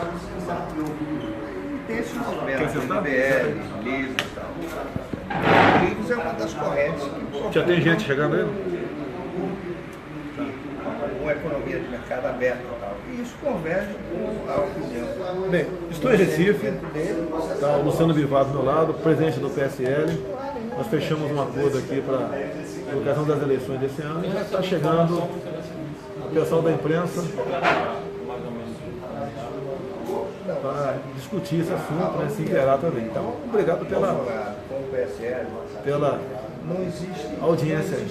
E tem esses movimentos de BL, livros e tal. Livros é uma das correntes que... Já tem gente chegando aí? Com a economia de mercado aberto e tal. E isso converge com a opinião. Bem, estou em Recife, está o Luciano Bivar do meu lado, presidente do PSL. Nós fechamos um acordo aqui para a ocasião das eleições desse ano. Já está chegando o pessoal da imprensa para discutir esse assunto, né, se inteirar também. Então, obrigado Com o PSL, não existe audiência aí.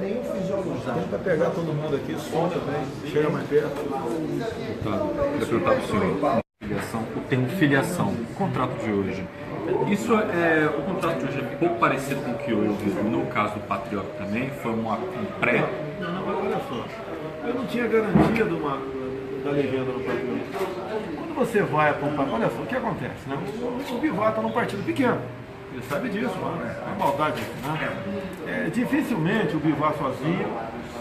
nenhum fisiologista. Tenta pegar todo mundo aqui, som também, chega mais perto. Queria perguntar para o senhor, o termo filiação, o contrato de hoje. Isso o contrato de hoje é pouco parecido com o que houve no caso do Patriota também? Foi um pré? Não, olha só, eu não tinha garantia da legenda no Patriota. Quando você vai acompanhar, olha só, o que acontece, né? O Bivar está num partido pequeno. Ele sabe disso, né? É maldade, né? Dificilmente o Bivar sozinho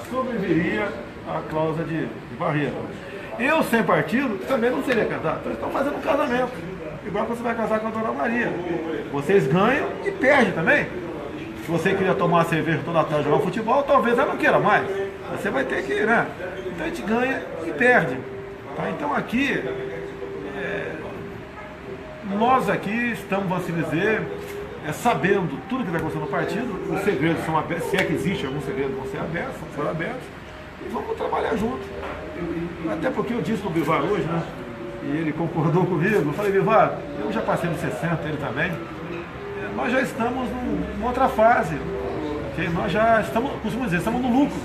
sobreviveria à cláusula de barreira. Eu, sem partido, também não seria casado. Então, eles estão fazendo um casamento. Igual que você vai casar com a Dona Maria. Vocês ganham e perdem também. Se você queria tomar cerveja toda tarde e jogar futebol, talvez ela não queira mais. Você vai ter que, né? Então a gente ganha e perde. Tá? Então aqui, nós aqui estamos, vamos dizer, sabendo tudo que está acontecendo no partido, os segredos são abertos, se é que existe algum segredo, vão ser abertos, foram abertos, e vamos trabalhar junto. Até porque eu disse para o Bivar hoje, né? E ele concordou comigo. Eu falei, Bivar, eu já passei nos 60, ele também. Nós já estamos numa outra fase. Okay? Nós já estamos, costumo dizer, estamos no lucro.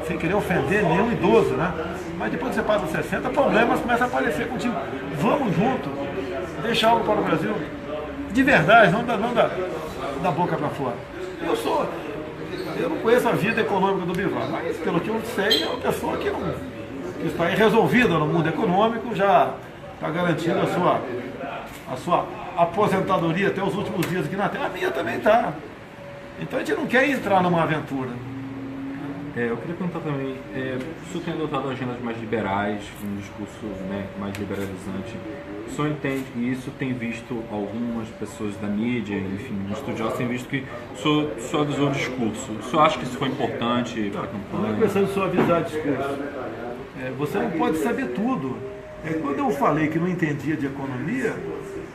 Sem querer ofender nenhum idoso, né? Mas depois que você passa dos 60, problemas começam a aparecer contigo. Vamos junto, deixar algo para o Brasil. De verdade, não da boca para fora. Eu não conheço a vida econômica do Bivar, mas pelo que eu sei, é uma pessoa que está resolvida no mundo econômico, já está garantindo a sua aposentadoria até os últimos dias aqui na Terra. A minha também está. Então a gente não quer entrar numa aventura. Eu queria perguntar também, o senhor tem adotado agendas mais liberais, um discurso, né, mais liberalizante. O senhor entende, e isso tem visto algumas pessoas da mídia, enfim, estudiosos têm visto que o senhor suavizou o discurso. O senhor acha que isso foi importante para a campanha? Não é questão de suavizar o discurso. Você não pode saber tudo. Quando eu falei que não entendia de economia,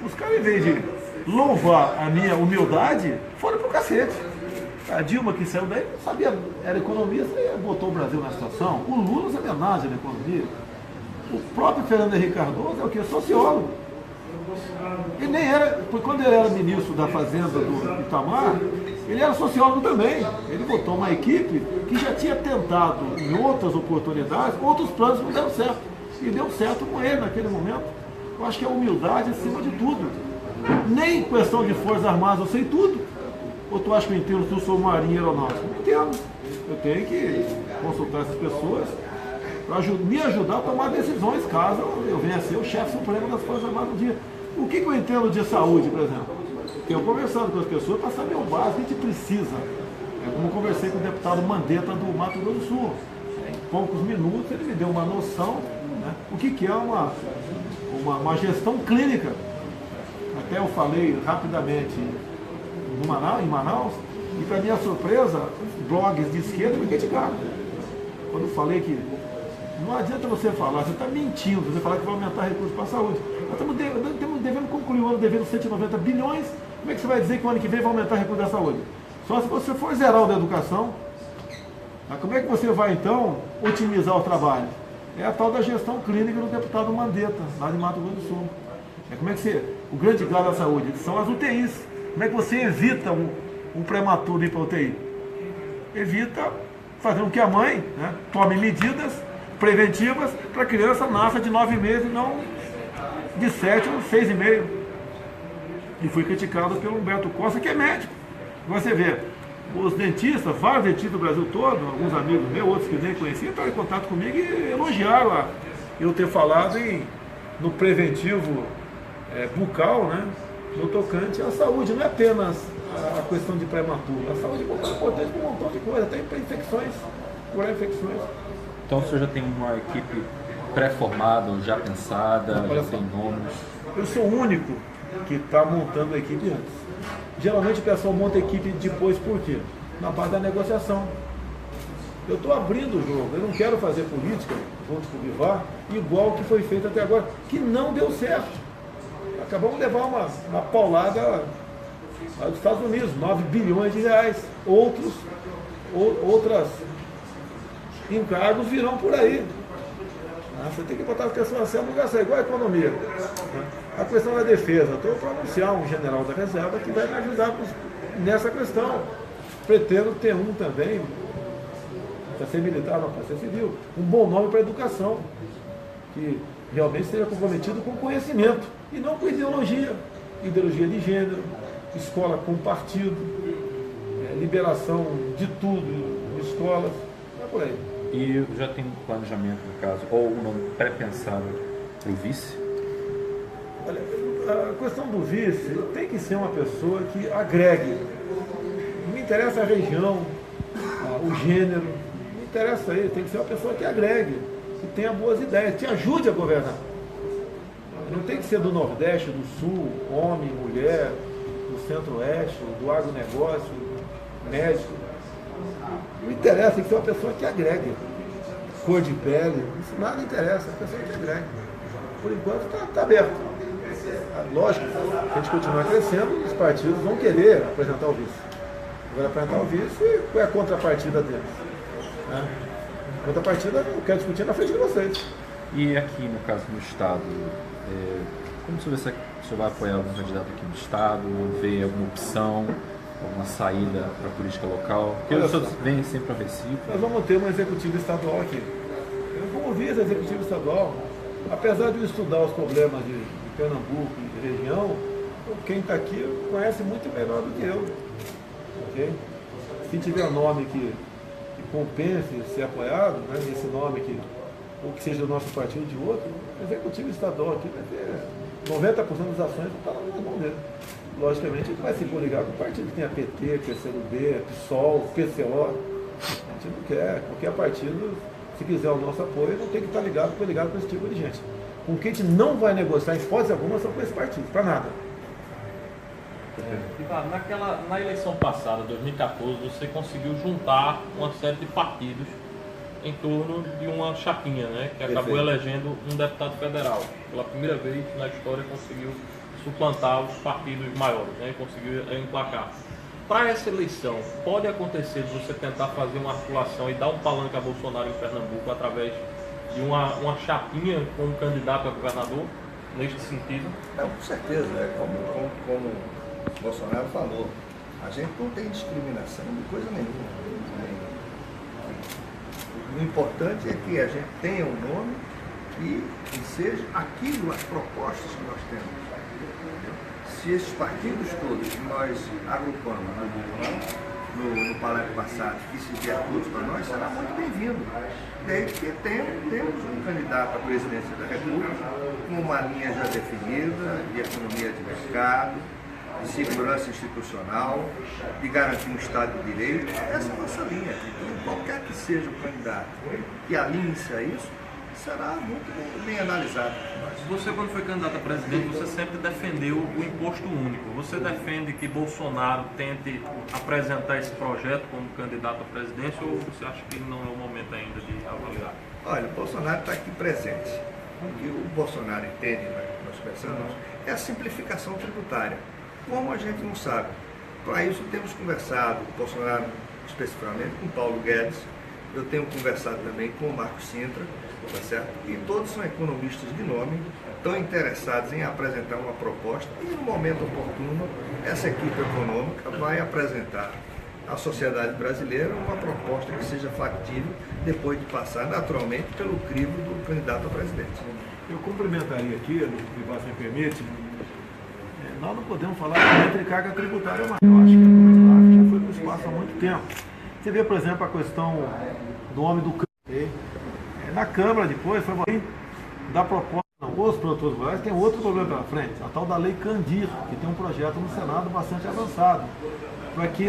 os caras, em vez de louvar a minha humildade, foram pro cacete. A Dilma, que saiu daí, não sabia, era economista e botou o Brasil na situação. O Lula é homenagem na economia. O próprio Fernando Henrique Cardoso é o que? Sociólogo. Ele nem era, porque quando ele era ministro da Fazenda do Itamar, ele era sociólogo também. Ele botou uma equipe que já tinha tentado, em outras oportunidades, outros planos não deram certo. E deu certo com ele naquele momento. Eu acho que é humildade acima de tudo. Nem questão de Forças Armadas eu sei tudo. Ou tu acha que eu entendo que eu sou marinheiro aeronáutico? Não entendo. Eu tenho que consultar essas pessoas para me ajudar a tomar decisões caso eu venha a ser o chefe supremo das Forças Armadas um dia. O que eu entendo de saúde, por exemplo? Tenho conversado com as pessoas para saber o básico que a gente precisa. Como eu conversei com o deputado Mandetta do Mato Grosso do Sul. Em poucos minutos ele me deu uma noção, né, o que é uma gestão clínica. Até eu falei rapidamente em Manaus, e para minha surpresa, blogs de esquerda me criticaram. Quando eu falei que não adianta você falar, você está mentindo, você falar que vai aumentar recursos para a saúde. Nós estamos devendo concluir o ano devendo 190 bilhões, como é que você vai dizer que o ano que vem vai aumentar recursos da saúde? Só se você for zerar o da educação. Como é que você vai então otimizar o trabalho? É a tal da gestão clínica do deputado Mandetta, lá de Mato Grosso do Sul. Como é que você, o grande gado da saúde são as UTIs. Como é que você evita um prematuro ir para a UTI? Evita fazendo com que a mãe, né, tome medidas preventivas para a criança nasça de 9 meses e não de 7 ou 6,5. E fui criticado pelo Humberto Costa, que é médico. Você vê, os dentistas, vários dentistas do Brasil todo, alguns amigos meus, outros que nem conheciam, entraram em contato comigo e elogiaram eu ter falado no preventivo bucal, né? No tocante à saúde, não é apenas a questão de prematuro. A saúde é importante para um montão de coisas, até para infecções, curar infecções. Então o senhor já tem uma equipe pré-formada, ou já pensada, Olha já só. tem nomes? Eu sou o único que está montando a equipe antes. Geralmente o pessoal monta a equipe depois, por quê? Na base da negociação. Eu estou abrindo o jogo, eu não quero fazer política, junto com o Bivar, igual o que foi feito até agora, que não deu certo. Acabamos de levar uma paulada lá dos Estados Unidos, 9 bilhões de reais. Outras encargos virão por aí. Você tem que botar as pessoas assim no lugar certo, igual a economia. A questão da defesa, estou para anunciar um general da reserva que vai me ajudar nessa questão. Pretendo ter um também, para ser militar, não para ser civil, um bom nome para a educação, que realmente seja comprometido com conhecimento e não com ideologia de gênero, escola com partido, liberação de tudo, escolas, é por aí. E já tem um planejamento, no caso, ou um nome pré-pensado para o vice? Olha, a questão do vice tem que ser uma pessoa que agregue. Não me interessa a região, o gênero, não me interessa aí, tem que ser uma pessoa que agregue, que tenha boas ideias, que ajude a governar. Não tem que ser do Nordeste, do Sul, homem, mulher, do Centro-Oeste, do agronegócio, médico. Não interessa, tem que ser uma pessoa que agregue. Cor de pele, isso nada interessa, é uma pessoa que agregue. Por enquanto está aberto. Lógico, se a gente continuar crescendo, os partidos vão querer apresentar o vice. Vai apresentar o vice, qual é a contrapartida deles? A contrapartida eu quero discutir na frente de vocês. E aqui, no caso, no Estado, como o senhor vai apoiar algum candidato aqui no Estado, ver alguma opção, alguma saída para a política local? Porque os senhores vêm sempre a Recife. Nós vamos ter uma executiva estadual aqui. Eu vou ouvir essa executiva estadual. Apesar de eu estudar os problemas de Pernambuco e de região, quem está aqui conhece muito melhor do que eu. Okay? Se tiver um nome que compense ser apoiado, né, esse nome ou que seja do nosso partido de outro, o executivo estadual aqui vai ter 90% das ações que estão na mão dele. Logicamente, ele vai se coligar com o partido que tem a PT, PCdoB, PSOL, PCO. A gente não quer. Qualquer partido, se quiser o nosso apoio, não tem que estar ligado com esse tipo de gente. Com quem a gente não vai negociar, em hipótese alguma, são com esse partido, para nada. Na eleição passada, 2014, você conseguiu juntar uma série de partidos em torno de uma chapinha, né, que acabou elegendo um deputado federal. Pela primeira vez na história conseguiu suplantar os partidos maiores, né, conseguiu emplacar. Para essa eleição, pode acontecer de você tentar fazer uma articulação e dar um palanque a Bolsonaro em Pernambuco através de uma chapinha com um candidato a governador, neste sentido? Com certeza, como o Bolsonaro falou, a gente não tem discriminação de coisa nenhuma. O importante é que a gente tenha um nome e seja aquilo, as propostas que nós temos. Se esses partidos todos que nós agrupamos no palanque passado, que se vier todos para nós, será muito bem-vindo. Desde que temos um candidato à presidência da República com uma linha já definida de economia de mercado, de segurança institucional, de garantir um Estado de Direito. Essa é a nossa linha. E qualquer que seja o candidato que alinhe-se a isso, será muito bem analisado. Você, quando foi candidato a presidente, você sempre defendeu o imposto único. Você defende que Bolsonaro tente apresentar esse projeto como candidato à presidência ou você acha que não é o momento ainda de avaliar? Olha, o Bolsonaro está aqui presente. O que o Bolsonaro entende, nós pensamos, é a simplificação tributária. Como a gente não sabe. Para isso temos conversado, o Bolsonaro especificamente, com Paulo Guedes. Eu tenho conversado também com o Marco Sintra, tá certo? E todos são economistas de nome, estão interessados em apresentar uma proposta e no momento oportuno essa equipe econômica vai apresentar à sociedade brasileira uma proposta que seja factível depois de passar naturalmente pelo crivo do candidato a presidente. Eu complementaria aqui, se você me permite, nós não podemos falar entre carga tributária maior. Eu acho que a já foi para o espaço há muito tempo. Você vê, por exemplo, a questão do homem do campo. Na Câmara depois foi da proposta, os produtores rurais tem outro problema pela frente, a tal da Lei Candir, que tem um projeto no Senado bastante avançado. Para que,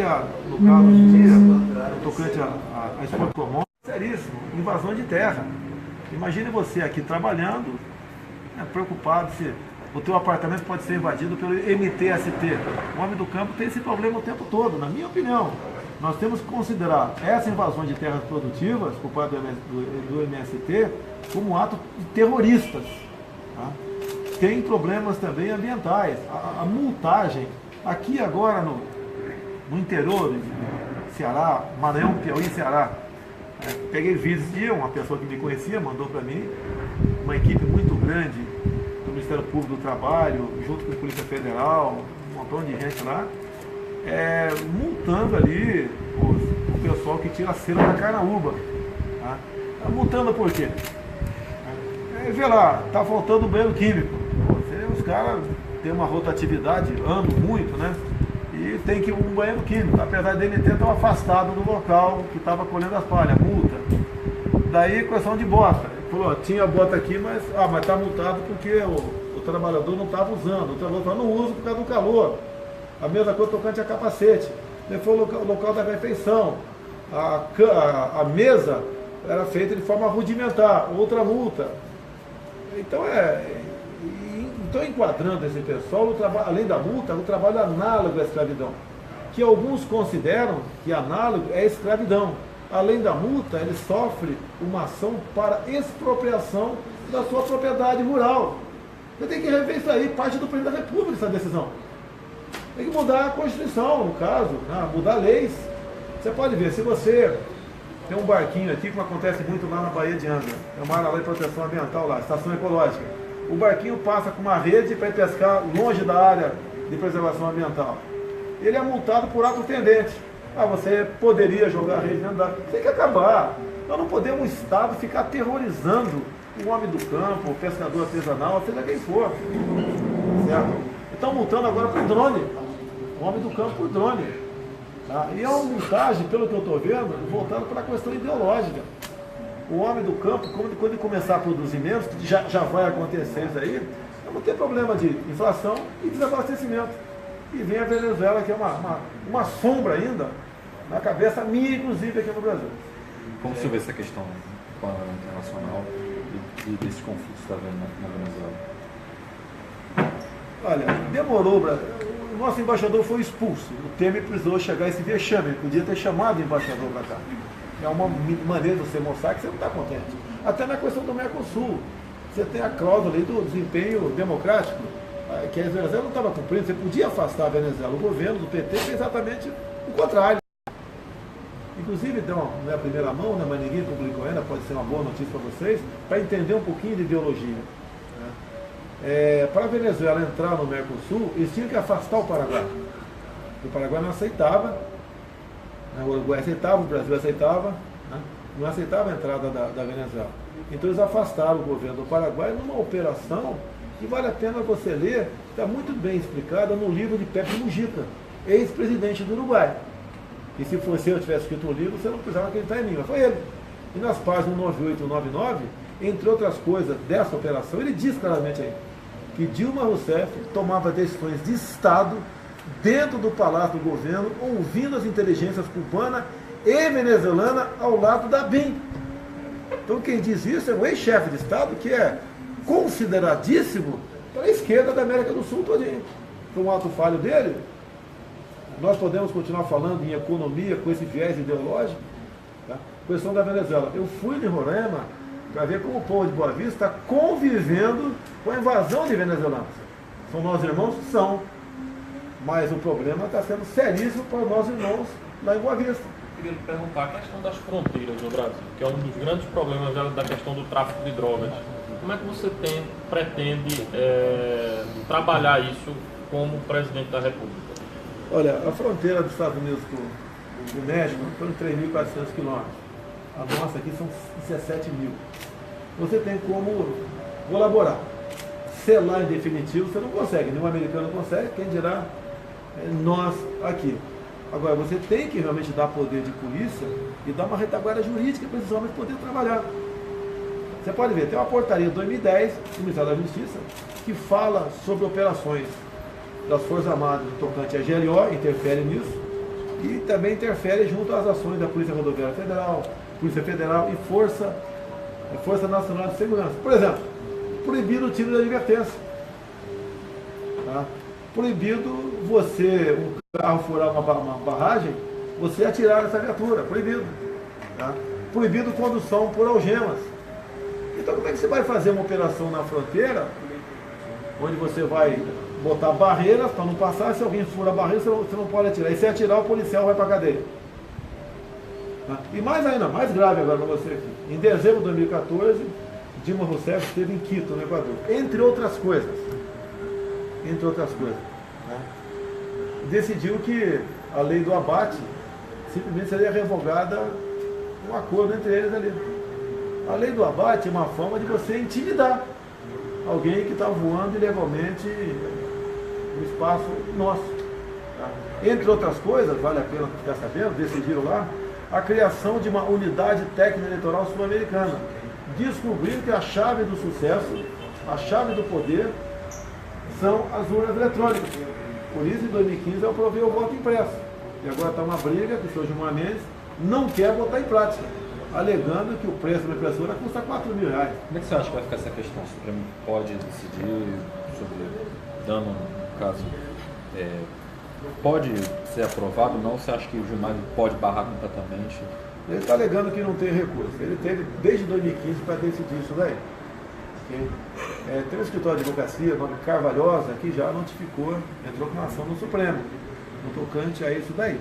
no caso hoje em dia, no tocante a esporte comum, seríssimo, invasão de terra. Imagine você aqui trabalhando, preocupado se o teu apartamento pode ser invadido pelo MTST. O homem do campo tem esse problema o tempo todo, na minha opinião. Nós temos que considerar essa invasão de terras produtivas por parte do MST como um ato de terroristas. Tá? Tem problemas também ambientais. A multagem, aqui agora no interior de Ceará, Maranhão, Piauí, Ceará, peguei vídeos de uma pessoa que me conhecia, mandou para mim, uma equipe muito grande do Ministério Público do Trabalho, junto com a Polícia Federal, um montão de gente lá, multando ali o pessoal que tira a cera da carnaúba. Tá? Multando por quê? Vê lá, tá faltando banheiro químico. Os caras têm uma rotatividade, andam muito, né? E tem que ir um banheiro químico, apesar dele ter estado afastado do local que estava colhendo as palhas, multa. Daí, questão de bota. Ele falou, tinha bota aqui, mas está multado porque o trabalhador não estava usando, o trabalhador não usa por causa do calor. A mesma coisa tocante a capacete. Ele falou o local da refeição. A mesa era feita de forma rudimentar, outra multa. Então, enquadrando esse pessoal, além da multa, o trabalho análogo à escravidão, que alguns consideram que análogo é escravidão. Além da multa, ele sofre uma ação para expropriação da sua propriedade rural. Você tem que rever isso aí, parte do presidente da República, essa decisão. Tem que mudar a Constituição, no caso, né? Mudar leis. Você pode ver, se você tem um barquinho aqui, como acontece muito lá na Baía de Angra, é uma área lá de proteção ambiental lá, estação ecológica. O barquinho passa com uma rede para ir pescar longe da área de preservação ambiental. Ele é multado por ato tendente. Você poderia jogar a rede dentro da área. Tem que acabar. Nós não podemos, o Estado, ficar aterrorizando o homem do campo, o pescador artesanal, seja quem for. Certo? Estão multando agora por drone. O homem do campo por drone. Tá? E é uma multagem, pelo que eu estou vendo, voltando para a questão ideológica. O homem do campo, quando ele começar a produzir menos, que já vai acontecer isso aí, não tem problema de inflação e desabastecimento. E vem a Venezuela, que é uma sombra ainda, na cabeça minha, inclusive, aqui no Brasil. Como você vê essa questão internacional e desses conflitos que está vendo na Venezuela? Olha, demorou, o nosso embaixador foi expulso. O Temer precisou chegar a esse vexame, ele podia ter chamado o embaixador para cá. É uma maneira de você mostrar que você não está contente. Até na questão do Mercosul, você tem a cláusula aí do desempenho democrático, que a Venezuela não estava cumprindo, você podia afastar a Venezuela. O governo do PT fez exatamente o contrário. Inclusive, não é a primeira mão, né, mas ninguém publicou ainda, pode ser uma boa notícia para vocês, para entender um pouquinho de ideologia. Para a Venezuela entrar no Mercosul, eles tinham que afastar o Paraguai. O Paraguai não aceitava, o Uruguai aceitava, o Brasil aceitava, né? Não aceitava a entrada da Venezuela. Então eles afastaram o governo do Paraguai numa operação que vale a pena você ler, está muito bem explicada no livro de Pepe Mujica, ex-presidente do Uruguai. E se fosse eu tivesse escrito um livro, você não precisava acreditar em mim, mas foi ele. E nas páginas 98 e 99, entre outras coisas dessa operação, ele diz claramente aí que Dilma Rousseff tomava decisões de Estado dentro do Palácio do Governo, ouvindo as inteligências cubana e venezuelana ao lado da BIM. Então quem diz isso é o ex-chefe de Estado, que é consideradíssimo para a esquerda da América do Sul todinho. Foi um ato falho dele. Nós podemos continuar falando em economia com esse viés ideológico. Tá? Questão da Venezuela. Eu fui em Roraima para ver como o povo de Boa Vista está convivendo com a invasão de venezuelanos. São nossos irmãos? São. Mas o problema está sendo seríssimo para os nossos irmãos lá em Boa Vista. Eu queria lhe perguntar a questão das fronteiras no Brasil, que é um dos grandes problemas da questão do tráfico de drogas. Como é que você pretende trabalhar isso como presidente da República? Olha, a fronteira dos Estados Unidos com o México foi 3.400 quilômetros. A nossa aqui são 17 mil. Você tem como colaborar. Selar em definitivo você não consegue, nenhum americano consegue, quem dirá nós aqui. Agora, você tem que realmente dar poder de polícia e dar uma retaguarda jurídica para esses homens poderem trabalhar. Você pode ver, tem uma portaria de 2010 do Ministério da Justiça que fala sobre operações das Forças Armadas do tocante à GLO, interfere nisso, e também interfere junto às ações da Polícia Rodoviária Federal, Polícia Federal e Força Força Nacional de Segurança. Por exemplo, proibido o tiro de advertência. Tá? Proibido você, um carro furar uma barragem, você atirar nessa viatura. Proibido. Tá? Proibido condução por algemas. Então como é que você vai fazer uma operação na fronteira, onde você vai botar barreiras para não passar, se alguém fura a barreira, você não pode atirar. E se atirar, o policial vai para a cadeia. Tá? E mais ainda, mais grave agora para você aqui. Em dezembro de 2014, Dilma Rousseff esteve em Quito, no Equador. Entre outras coisas. Né? Decidiu que a lei do abate simplesmente seria revogada um acordo entre eles ali. A lei do abate é uma forma de você intimidar alguém que está voando ilegalmente no espaço nosso. Tá? Entre outras coisas, vale a pena ficar sabendo, decidiram lá, a criação de uma unidade técnica eleitoral sul-americana. Descobriram que a chave do sucesso, a chave do poder, são as urnas eletrônicas. Por isso, em 2015, eu aprovei o voto impresso. E agora está uma briga que o senhor Gilmar Mendes não quer botar em prática, alegando que o preço da impressora custa R$4.000. Como é que você acha que vai ficar essa questão? O Supremo pode decidir sobre dano, no caso, pode ser aprovado ou não? Você acha que o Gilmar pode barrar completamente? Ele está alegando que não tem recurso. Ele teve desde 2015 para decidir isso daí. Okay? Tem um escritório de advocacia, nome Carvalhosa, que já notificou, entrou com uma ação no Supremo, no tocante a isso daí.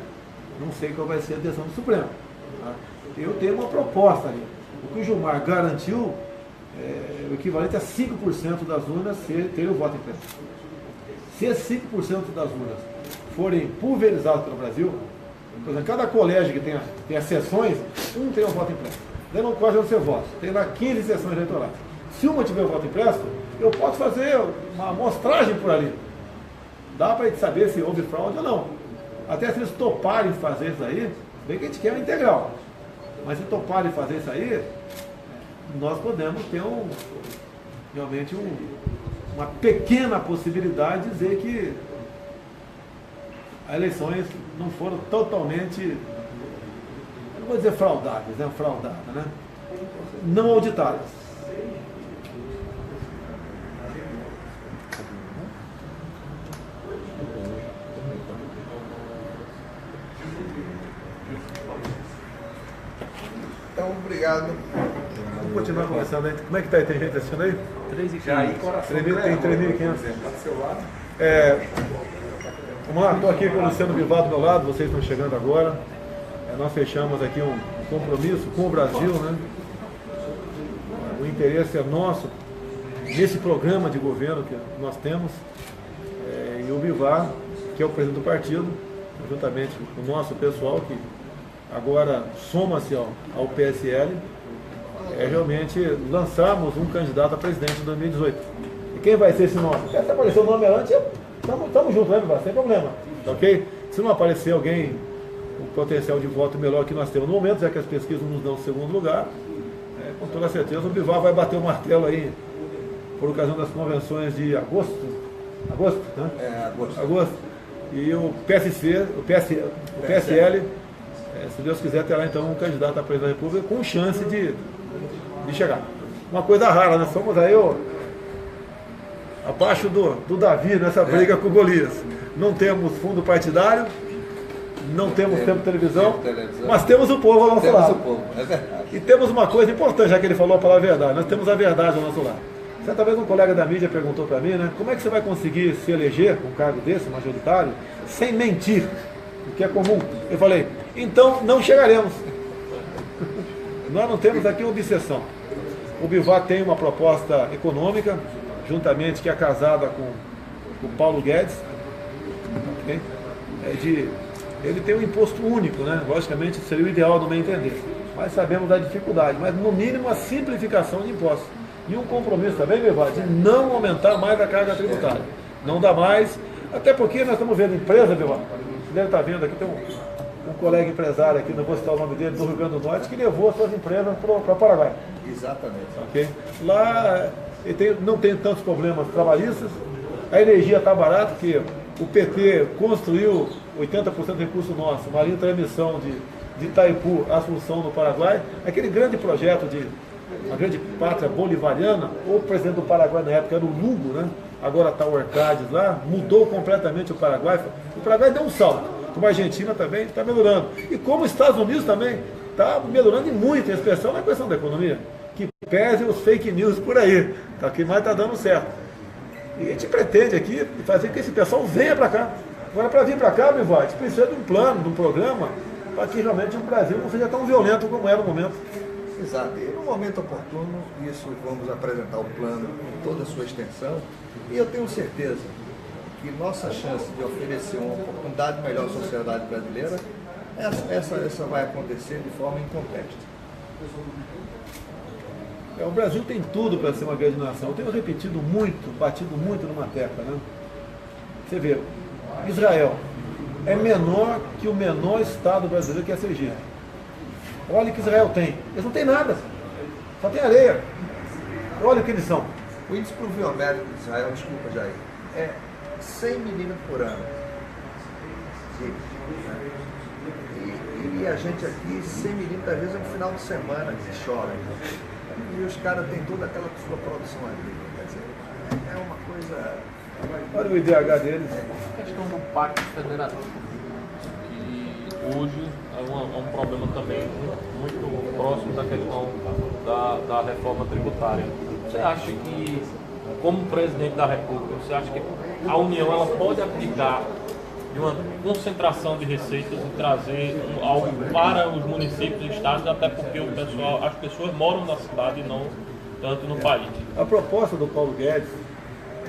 Não sei qual vai ser a decisão do Supremo. Tá? Eu tenho uma proposta ali. O que o Gilmar garantiu é o equivalente a 5% das urnas terem o voto impresso. Se esses 5% das urnas forem pulverizadas pelo Brasil, por exemplo, cada colégio que tem as sessões, um tem o voto impresso. Daí não corre o seu voto. Tem lá 15 sessões eleitorais. Se uma tiver o voto impresso, eu posso fazer uma amostragem por ali. Dá para a gente saber se houve fraude ou não. Até se eles toparem fazer isso aí, bem que a gente quer um integral. Mas se toparem fazer isso aí, nós podemos ter realmente uma pequena possibilidade de dizer que as eleições não foram totalmente, eu não vou dizer fraudadas, né? Não auditadas. Então, obrigado. Vamos continuar conversando aí. Como é que está aí? Tem gente assistindo aí? 3.500. Tem 3.500. Vamos lá, estou aqui com o Luciano Bivar do meu lado, vocês estão chegando agora. Nós fechamos aqui um compromisso com o Brasil, né? O interesse é nosso nesse programa de governo que nós temos. E o Bivar, que é o presidente do partido, juntamente com o nosso pessoal, que agora soma-se ao PSL, realmente lançarmos um candidato a presidente em 2018. E quem vai ser esse nome? Se aparecer o nome antes, estamos juntos, né, Bivar? Sem problema. Ok? Se não aparecer alguém com potencial de voto melhor que nós temos no momento, já que as pesquisas nos dão o segundo lugar, com toda certeza o Bivar vai bater o martelo aí por ocasião das convenções de agosto, né? Agosto. E o PSL, se Deus quiser, terá então um candidato a presidente da República com chance de chegar. Uma coisa rara, nós somos aí abaixo do Davi nessa briga com o Golias. Não temos fundo partidário, não temos tempo de televisão, mas temos o povo ao nosso lado. É verdade. E temos uma coisa importante, já que ele falou a palavra verdade, nós temos a verdade ao nosso lado. Certa vez um colega da mídia perguntou para mim, né, como é que você vai conseguir se eleger com um cargo desse, majoritário, sem mentir, o que é comum? Eu falei, então não chegaremos. Nós não temos aqui uma obsessão. O Bivar tem uma proposta econômica, juntamente, que é casada com o Paulo Guedes, okay? Ele tem um imposto único, né? Logicamente seria o ideal no meu entender, mas sabemos da dificuldade, mas no mínimo a simplificação de impostos. E um compromisso também, Bivar, de não aumentar mais a carga tributária. Não dá mais, até porque nós estamos vendo empresa, Bivar, você deve estar vendo aqui, tem um colega empresário aqui, não vou citar o nome dele, do Rio Grande do Norte, que levou as suas empresas para o Paraguai. Exatamente. Okay? Lá não tem tantos problemas trabalhistas, a energia está barata, porque o PT construiu 80% do recurso nosso, uma linha de transmissão de Itaipu, Assunção, no Paraguai, aquele grande projeto de uma grande pátria bolivariana, ou o presidente do Paraguai na época era o Lugo, né? Agora está o Orcades lá, mudou completamente o Paraguai deu um salto, como a Argentina também está melhorando, e como os Estados Unidos também está melhorando e muito, em especial na questão da economia, que pese os fake news por aí, tá, que mais está dando certo. E a gente pretende aqui fazer com que esse pessoal venha para cá. Agora, para vir para cá, Bival, a gente precisa de um plano, de um programa, para que realmente o Brasil não seja tão violento como era no momento. Exato. E no momento oportuno, isso vamos apresentar o plano em toda a sua extensão. E eu tenho certeza que nossa chance de oferecer uma oportunidade melhor à sociedade brasileira, essa vai acontecer de forma inconteste. O Brasil tem tudo para ser uma grande nação. Eu tenho repetido muito, batido muito numa tecla, né? Você vê, Israel é menor que o menor estado brasileiro, que é Sergipe. Olha o que Israel tem. Eles não têm nada, só tem areia. Olha o que eles são. O índice pluviométrico de Israel, desculpa, Jair, é 100 milímetros por ano. E a gente aqui, 100 milímetros, às vezes é no final de semana que chove. E os caras têm toda aquela sua produção ali. Quer dizer, é uma coisa... Olha o IDH deles. A questão do Pacto Federativo, que hoje é um problema também muito próximo da questão da reforma tributária. Você acha que, como presidente da República, você acha que a União ela pode aplicar de uma concentração de receitas e trazer algo para os municípios e estados, até porque as pessoas moram na cidade e não tanto no país? A proposta do Paulo Guedes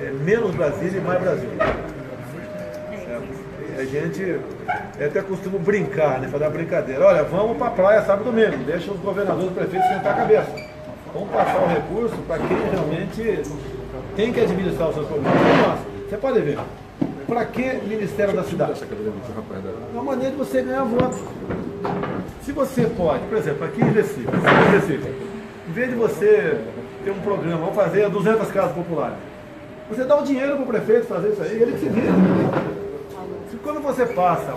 é menos Brasília e mais Brasil. A gente até costuma brincar, né, fazer uma brincadeira. Olha, vamos para a praia sábado e domingo, deixa os governadores e prefeitos sentar a cabeça. Vamos passar o recurso para quem realmente tem que administrar os seus problemas. Nossa, você pode ver. Para que Ministério da Cidade? É uma maneira de você ganhar voto. Se você pode, por exemplo, aqui em Recife, em vez de você ter um programa, vamos fazer 200 casas populares, você dá o dinheiro para o prefeito fazer isso aí, ele que se vira. Quando você passa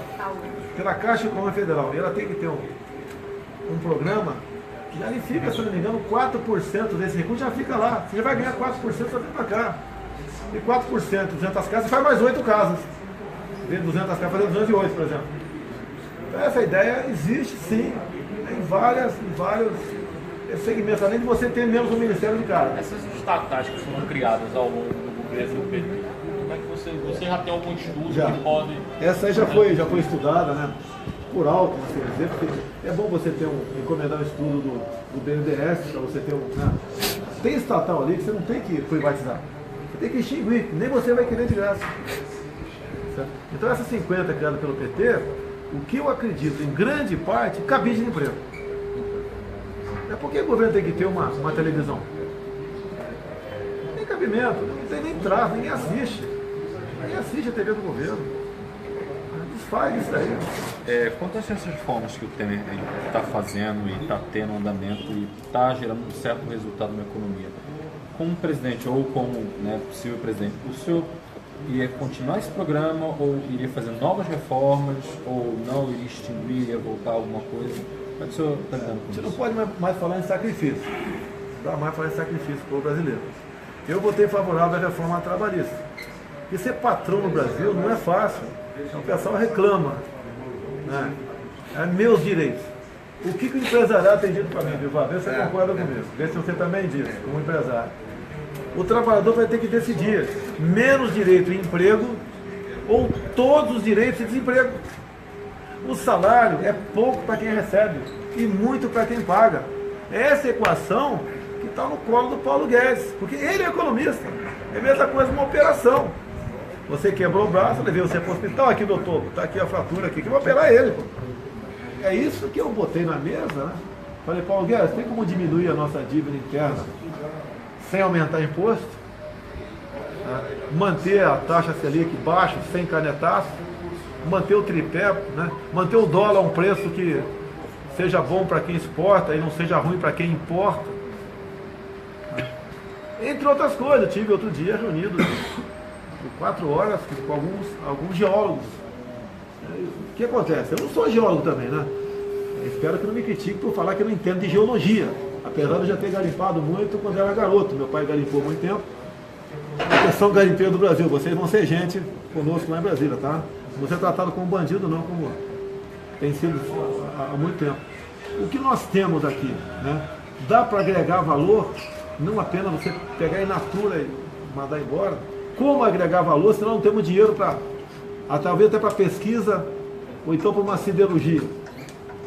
pela Caixa Econômica Federal e ela tem que ter um programa, já lhe fica, se não me engano, 4% desse recurso já fica lá. Você já vai ganhar 4% só vem para cá. E 4%, 200 casas, faz mais 8 casas. Em vez de 200 casas, fazer 208, por exemplo. Então essa ideia existe sim, em vários segmentos, além de você ter menos um Ministério de cara. Essas estatais que foram criadas ao longo do governo do PT, como é que você já tem algum estudo que pode... Essa aí já foi estudada, né? Por alto, assim dizer, porque é bom você ter encomendar um estudo do BNDES, para você ter né? Tem estatal ali que você não tem que privatizar. Você tem que extinguir, nem você vai querer de graça. Certo? Então essa 50 criada pelo PT, o que eu acredito, em grande parte, cabide de emprego. É porque o governo tem que ter uma televisão. Não tem cabimento, não tem nem tráfego, ninguém assiste. Ninguém assiste a TV do governo. Desfaz isso daí. Quanto a essas reformas que o Temer está fazendo e está tendo andamento e está gerando um certo resultado na economia, como presidente ou como possível presidente, o senhor iria continuar esse programa ou iria fazer novas reformas ou não iria extinguir, iria voltar a alguma coisa? Como é que o senhor está lidando com isso? Você não pode mais falar em sacrifício. Não dá mais falar em sacrifício para o brasileiro. Eu votei favorável à reforma trabalhista. E ser patrão no Brasil não é fácil. O pessoal reclama. Né? É meus direitos. O que o empresariado tem dito para mim, Viva? Vê se você concorda comigo. Vê se você também diz, como empresário. O trabalhador vai ter que decidir menos direito em emprego ou todos os direitos de desemprego. O salário é pouco para quem recebe e muito para quem paga. Essa equação que está no colo do Paulo Guedes, porque ele é economista. É a mesma coisa uma operação. Você quebrou o braço, levei você para o hospital, aqui doutor, está aqui a fratura aqui, que eu vou operar ele. Pô. É isso que eu botei na mesa, né? Falei, Paulo Guedes, tem como diminuir a nossa dívida interna sem aumentar imposto? Né? Manter a taxa Selic baixa, sem canetaço, manter o tripé, né? Manter o dólar a um preço que seja bom para quem exporta e não seja ruim para quem importa. Né? Entre outras coisas, eu tive outro dia reunido por 4 horas com alguns geólogos. O que acontece? Eu não sou geólogo também, né? Eu espero que não me critique por falar que eu não entendo de geologia. Apesar de eu já ter garimpado muito quando era garoto, meu pai garimpou muito tempo. Atenção, garimpeiro do Brasil, vocês vão ser gente conosco lá em Brasília, tá? Não vão ser tratados como bandido não, como tem sido há muito tempo. O que nós temos aqui, né? Dá para agregar valor, não apenas você pegar in natura e mandar embora, como agregar valor, senão não temos dinheiro para, talvez até para pesquisa, ou então para uma siderurgia.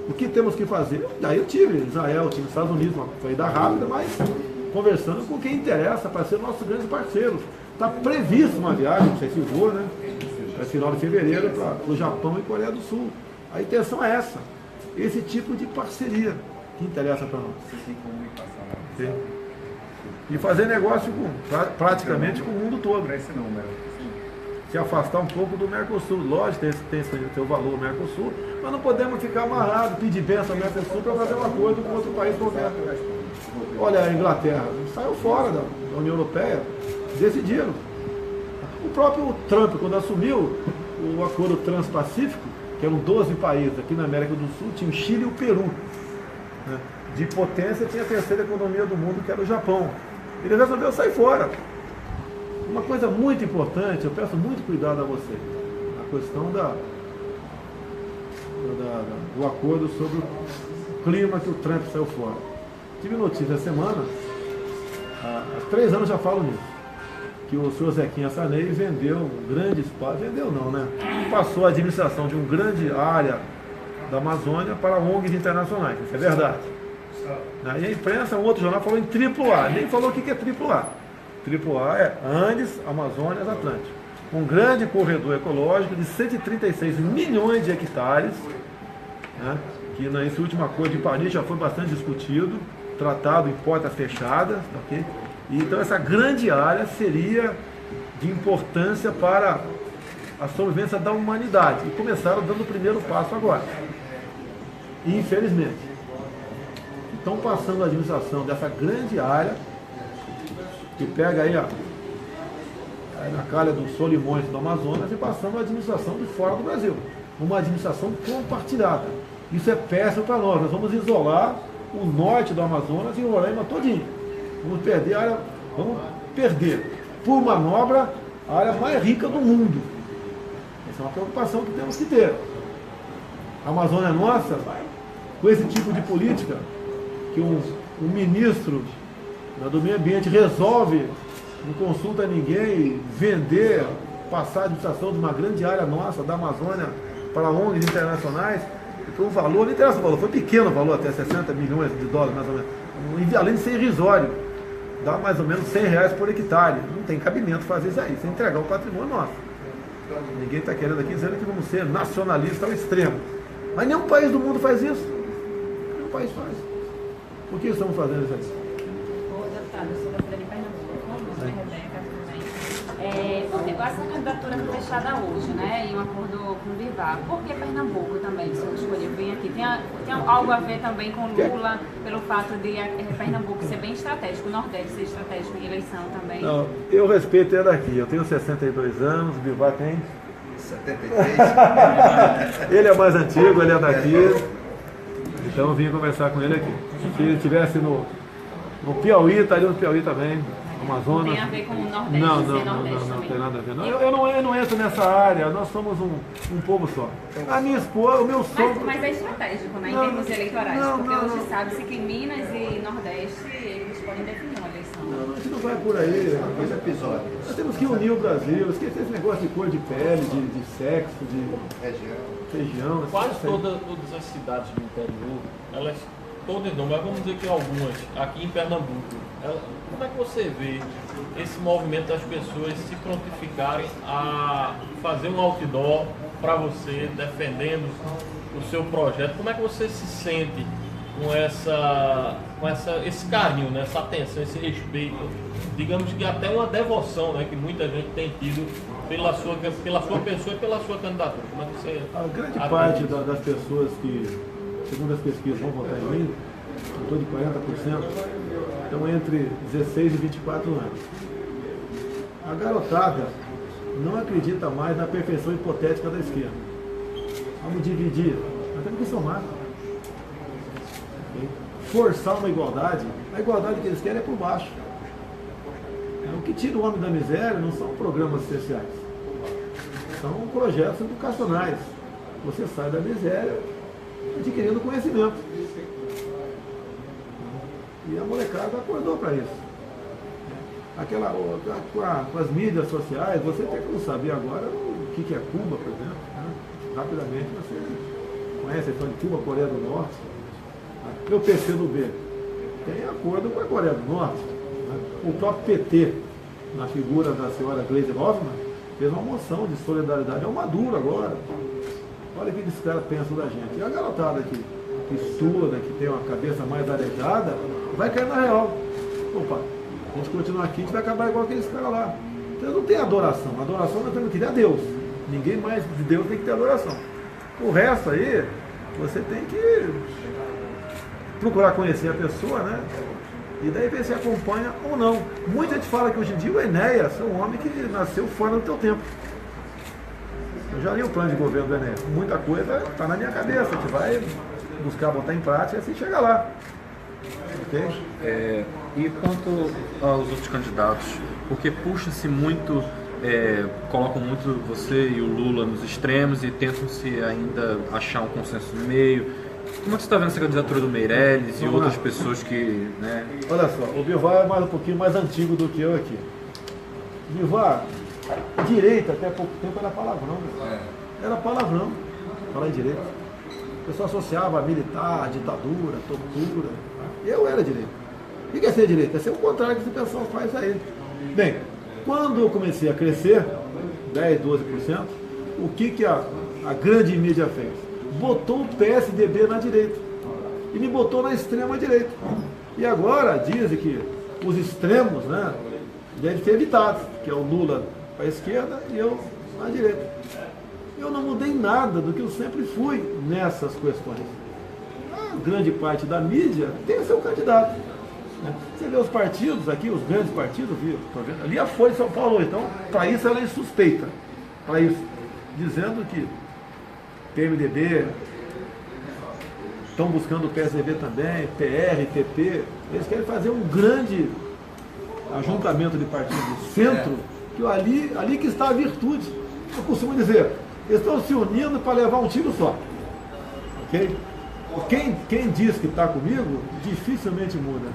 O que temos que fazer? Daí eu tive Israel, tive Estados Unidos, foi da rápida, mas conversando com quem interessa para ser nosso grande parceiro. Está previsto uma viagem, não sei se vou, né? Para final de fevereiro, para o Japão e Coreia do Sul. A intenção é essa, esse tipo de parceria que interessa para nós. Sim. E fazer negócio praticamente com o mundo todo. Se afastar um pouco do Mercosul. Lógico, tem seu valor o Mercosul, mas não podemos ficar amarrados, pedir bênção ao Mercosul para fazer um acordo com outro país qualquer. Olha, a Inglaterra saiu fora da União Europeia, decidiram. O próprio Trump, quando assumiu o acordo transpacífico, que eram 12 países aqui na América do Sul, tinha o Chile e o Peru. Né? De potência tinha a terceira economia do mundo, que era o Japão. Ele resolveu sair fora. Uma coisa muito importante, eu peço muito cuidado a vocês, a questão do acordo sobre o clima que o Trump saiu fora. Tive notícia essa semana, há 3 anos já falo nisso, que o senhor Zequinha Sarney vendeu um grande espaço, vendeu não, né? Passou a administração de uma grande área da Amazônia para ONGs internacionais, isso é verdade. E a imprensa, um outro jornal falou em AAA, nem falou o que é AAA. AAA é Andes, Amazônia, Atlântico. Um grande corredor ecológico de 136 milhões de hectares, né, que nesse último acordo de Paris já foi bastante discutido, tratado em portas fechadas. Okay? E então essa grande área seria de importância para a sobrevivência da humanidade. E começaram dando o primeiro passo agora. E infelizmente, estão passando a administração dessa grande área, que pega aí, ó, na calha dos Solimões do Amazonas, e passando a administração de fora do Brasil. Uma administração compartilhada. Isso é péssimo para nós. Nós vamos isolar o norte do Amazonas e o Roraima todinho. Vamos perder a área, por manobra, a área mais rica do mundo. Essa é uma preocupação que temos que ter. A Amazônia é nossa, com esse tipo de política, que um ministro do meio ambiente resolve, não consulta ninguém, vender, passar a administração de uma grande área nossa, da Amazônia, para ONGs internacionais, foi um valor, não interessa o valor, foi pequeno o valor, até 60 milhões de dólares, mais ou menos, além de ser irrisório, dá mais ou menos R$100 por hectare, não tem cabimento fazer isso aí, sem entregar o patrimônio nosso. Ninguém está querendo aqui dizendo que vamos ser nacionalistas ao extremo, mas nenhum país do mundo faz isso, nenhum país faz. Por que estamos fazendo isso aí? Eu sou da Cidade de Pernambuco, sou Rebeca também. Porque essa candidatura foi fechada hoje, né? Em um acordo com o Bivar. Por que Pernambuco também? O senhor escolheu vir aqui. Tem algo a ver também com Lula, pelo fato de Pernambuco ser bem estratégico, o Nordeste ser estratégico em eleição também? Não, eu respeito ele daqui. Eu tenho 62 anos, o Bivar tem 73. Ele é mais antigo, ele é daqui. Então eu vim conversar com ele aqui. Se ele estivesse no Piauí, estaria no Piauí também, Amazonas. Não tem a ver com o Nordeste, não Nordeste tem nada a ver. Não. Eu não entro nessa área, nós somos um povo só. A minha esposa, o meu sonho... Mas é estratégico, né, em termos eleitorais, porque hoje sabe-se que Minas e Nordeste, eles podem definir uma eleição. Não, a gente não vai por aí. Esse episódio. Nós temos que unir o Brasil, esquecer esse negócio de cor de pele, de sexo, de região. Quase todas as cidades do interior, elas... Todas não, mas vamos dizer que algumas, aqui em Pernambuco, como é que você vê esse movimento das pessoas se prontificarem a fazer um outdoor para você, defendendo o seu projeto? Como é que você se sente com esse carinho, né? Essa atenção, esse respeito, digamos que até uma devoção, né, que muita gente tem tido pela sua pessoa e pela sua candidatura? Como é que você... A grande parte das pessoas que, segundo as pesquisas, vão votar em mim, em torno de 40%, estão entre 16 e 24 anos. A garotada não acredita mais na perfeição hipotética da esquerda. Vamos dividir, nós temos que somar. forçar uma igualdade. A igualdade que eles querem é por baixo. O que tira o homem da miséria não são programas sociais, são projetos educacionais. Você sai da miséria adquirindo conhecimento. E a molecada acordou para isso. Com as mídias sociais, você tem que saber agora o que é Cuba, por exemplo. Né? Rapidamente você conhece a história de Cuba, Coreia do Norte. E o PCdoB tem acordo com a Coreia do Norte. Né? O próprio PT, na figura da senhora Gleisi Hoffmann, fez uma moção de solidariedade ao Maduro agora. Olha o que esses caras pensam da gente. E a garotada que estuda, que tem uma cabeça mais arejada, vai cair na real. Opa, a gente continua aqui, a gente vai acabar igual aqueles caras lá. Então não tem adoração. A adoração nós temos que ter a Deus. Ninguém mais de Deus tem que ter adoração. O resto aí, você tem que procurar conhecer a pessoa, né? E daí ver se acompanha ou não. Muita gente fala que hoje em dia o Enéas é um homem que nasceu fora do teu tempo. Eu já li o plano de governo do Enéas. Muita coisa está na minha cabeça. A gente vai buscar botar em prática e assim chegar lá. Ok? E quanto aos outros candidatos, porque puxa-se muito, colocam muito você e o Lula nos extremos e tentam-se ainda achar um consenso no meio. Como é que você está vendo essa candidatura do Meirelles e outras pessoas que... Né? Olha só, o Bivar é mais um pouquinho mais antigo do que eu aqui. Bivar, direita até pouco tempo era palavrão. Era palavrão, falar em direita. O pessoal associava a militar, ditadura, tortura. Eu era direita. O que é ser direita? É ser o contrário que esse pessoal faz aí. Bem, quando eu comecei a crescer, 10, 12%, o que a grande mídia fez? Botou o PSDB na direita e me botou na extrema direita. E agora dizem que os extremos, né, devem ser evitados, que é o Lula para a esquerda e eu na direita. Eu não mudei nada do que eu sempre fui nessas questões. A grande parte da mídia tem seu candidato. Né? Você vê os partidos aqui, os grandes partidos, viu? Ali a Folha de São Paulo, então, para isso ela é suspeita. Para isso, dizendo que PMDB, estão buscando o PSDB também, PR, PP, eles querem fazer um grande ajuntamento de partidos do centro, que ali que está a virtude. Eu costumo dizer, eles estão se unindo para levar um tiro só. Ok? Quem diz que está comigo, dificilmente muda.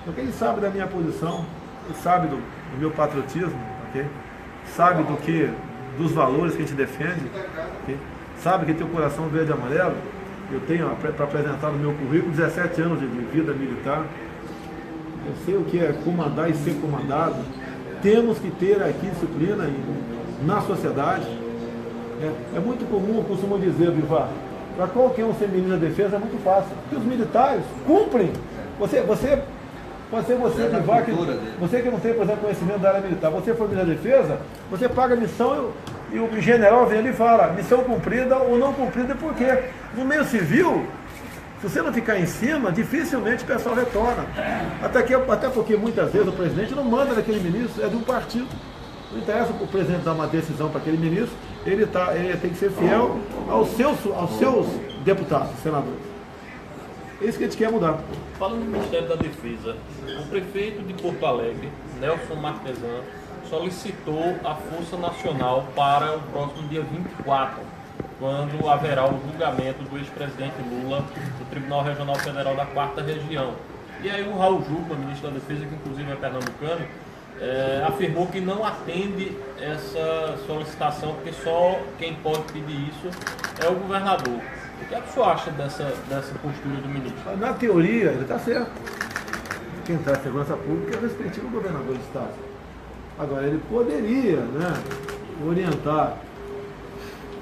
Porque ele sabe da minha posição, ele sabe do meu patriotismo, ok? Sabe dos valores que a gente defende, okay? Sabe que tem o coração verde e amarelo. Eu tenho para apresentar no meu currículo 17 anos de vida militar. Eu sei o que é comandar e ser comandado. Temos que ter aqui disciplina na sociedade. É muito comum, eu costumo dizer, Bivar, para qualquer um ser ministro da defesa é muito fácil, porque os militares cumprem. Você Bivar, você que não tem, por exemplo, conhecimento da área militar, você for ministro da defesa, você paga a missão e o general vem ali e fala, missão cumprida ou não cumprida, por quê? No meio civil, se você não ficar em cima, dificilmente o pessoal retorna. Até porque muitas vezes o presidente não manda naquele ministro, é de um partido. Não interessa o presidente dar uma decisão para aquele ministro, ele tem que ser fiel aos seus deputados, senadores. É isso que a gente quer mudar. Falando do Ministério da Defesa, o prefeito de Porto Alegre, Nelson Marquesan, solicitou a Força Nacional para o próximo dia 24, quando haverá o julgamento do ex-presidente Lula no Tribunal Regional Federal da 4ª Região. E aí o Raul Jungmann, ministro da Defesa, que inclusive é pernambucano, afirmou que não atende essa solicitação, porque só quem pode pedir isso é o governador. O que o senhor acha dessa postura do ministro? Na teoria, ele está certo. Quem traz segurança pública é o respectivo governador do estado. Agora, ele poderia, né, orientar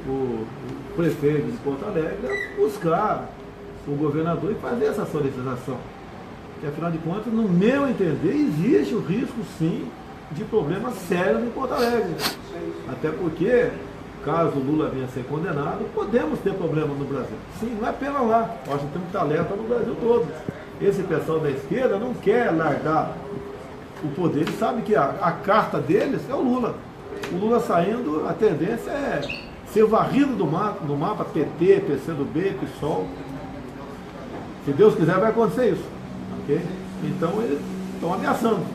o prefeito de Porto Alegre a buscar o governador e fazer essa solicitação. Porque, afinal de contas, no meu entender, existe o risco, sim, de problemas sérios em Porto Alegre. Até porque, caso o Lula venha a ser condenado, podemos ter problemas no Brasil. Sim, não é apenas lá. Nós temos que ter alerta no Brasil todo. Esse pessoal da esquerda não quer largar o poder. Ele sabe que a carta deles é o Lula. O Lula saindo, a tendência é ser varrido do mapa PT, PCdoB, PSOL. Se Deus quiser, vai acontecer isso. Ok? Então, eles estão ameaçando.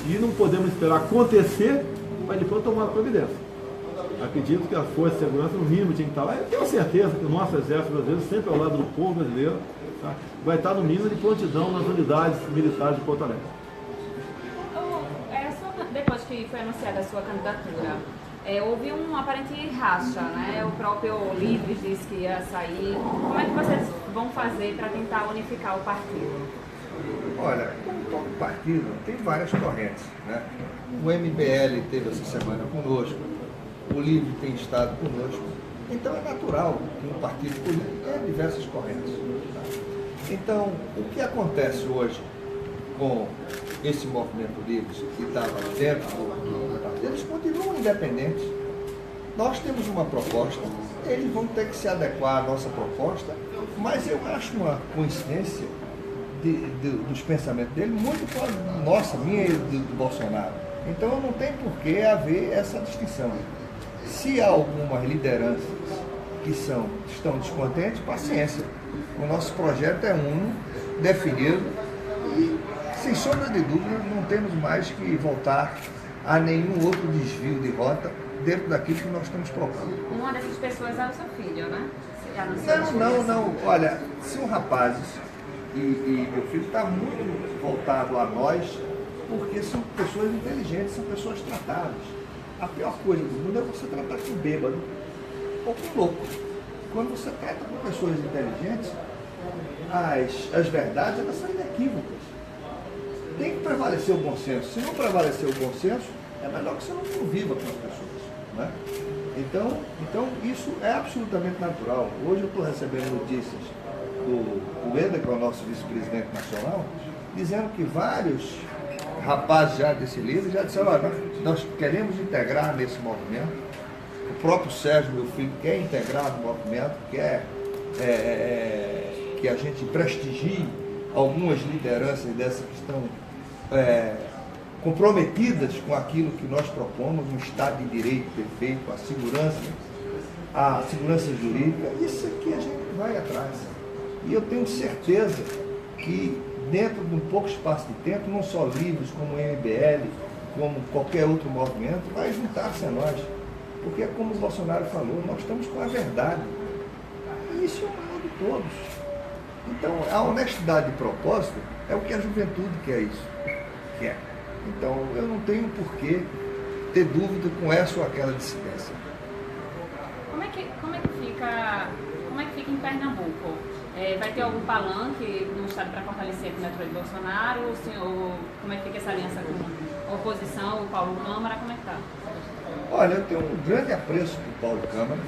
E não podemos esperar acontecer para depois tomar providência. Acredito que a Força de Segurança, no mínimo, tinha que estar lá. Eu tenho certeza que o nosso Exército Brasileiro, sempre ao lado do povo brasileiro, tá? Vai estar no mínimo de prontidão nas unidades militares de Porto Alegre. Depois que foi anunciada a sua candidatura, houve um aparente racha, né? O próprio Livres disse que ia sair. Como é que vocês vão fazer para tentar unificar o partido? Olha, como todo partido, tem várias correntes, né? O MBL teve essa semana conosco, o Livre tem estado conosco. Então é natural que um partido político tenha diversas correntes. Tá? Então, o que acontece hoje com esse movimento Livre que estava dentro do partido, eles continuam independentes. Nós temos uma proposta, eles vão ter que se adequar à nossa proposta, mas eu acho uma coincidência dos pensamentos dele muito com a nossa, minha e do Bolsonaro. Então não tem por que haver essa distinção. Se há algumas lideranças que estão descontentes, paciência. O nosso projeto é definido e, sem sombra de dúvida, não temos mais que voltar a nenhum outro desvio de rota dentro daquilo que nós estamos propondo. Uma dessas pessoas é o seu filho, né? Não. Olha, são rapazes e meu filho está muito voltado a nós, porque são pessoas inteligentes, são pessoas tratadas. A pior coisa do mundo é você tratar com bêbado ou com louco. Quando você trata com pessoas inteligentes, as verdades elas são inequívocas. Tem que prevalecer o bom senso. Se não prevalecer o bom senso, é melhor que você não conviva com as pessoas. Né? Então, isso é absolutamente natural. Hoje eu estou recebendo notícias do Eder, que é o nosso vice-presidente nacional, dizendo que vários rapazes já desse líder já disseram, olha, nós queremos integrar nesse movimento. O próprio Sérgio, meu filho, quer integrar no movimento, quer que a gente prestigie algumas lideranças dessas que estão comprometidas com aquilo que nós propomos, um Estado de Direito perfeito, a segurança jurídica. Isso aqui a gente vai atrás. E eu tenho certeza que dentro de um pouco espaço de tempo, não só Livres, como o MBL, como qualquer outro movimento, vai juntar-se a nós. Porque é como o Bolsonaro falou, nós estamos com a verdade. E isso é o maior de todos. Então, a honestidade de propósito é o que a juventude quer. Então, eu não tenho por que ter dúvida com essa ou aquela dissidência. Como é que fica em Pernambuco? Vai ter algum palanque no estado para fortalecer a candidatura de Bolsonaro? Como é que fica essa aliança com a oposição, o Paulo Câmara? Como é que está? Olha, eu tenho um grande apreço por Paulo Câmara.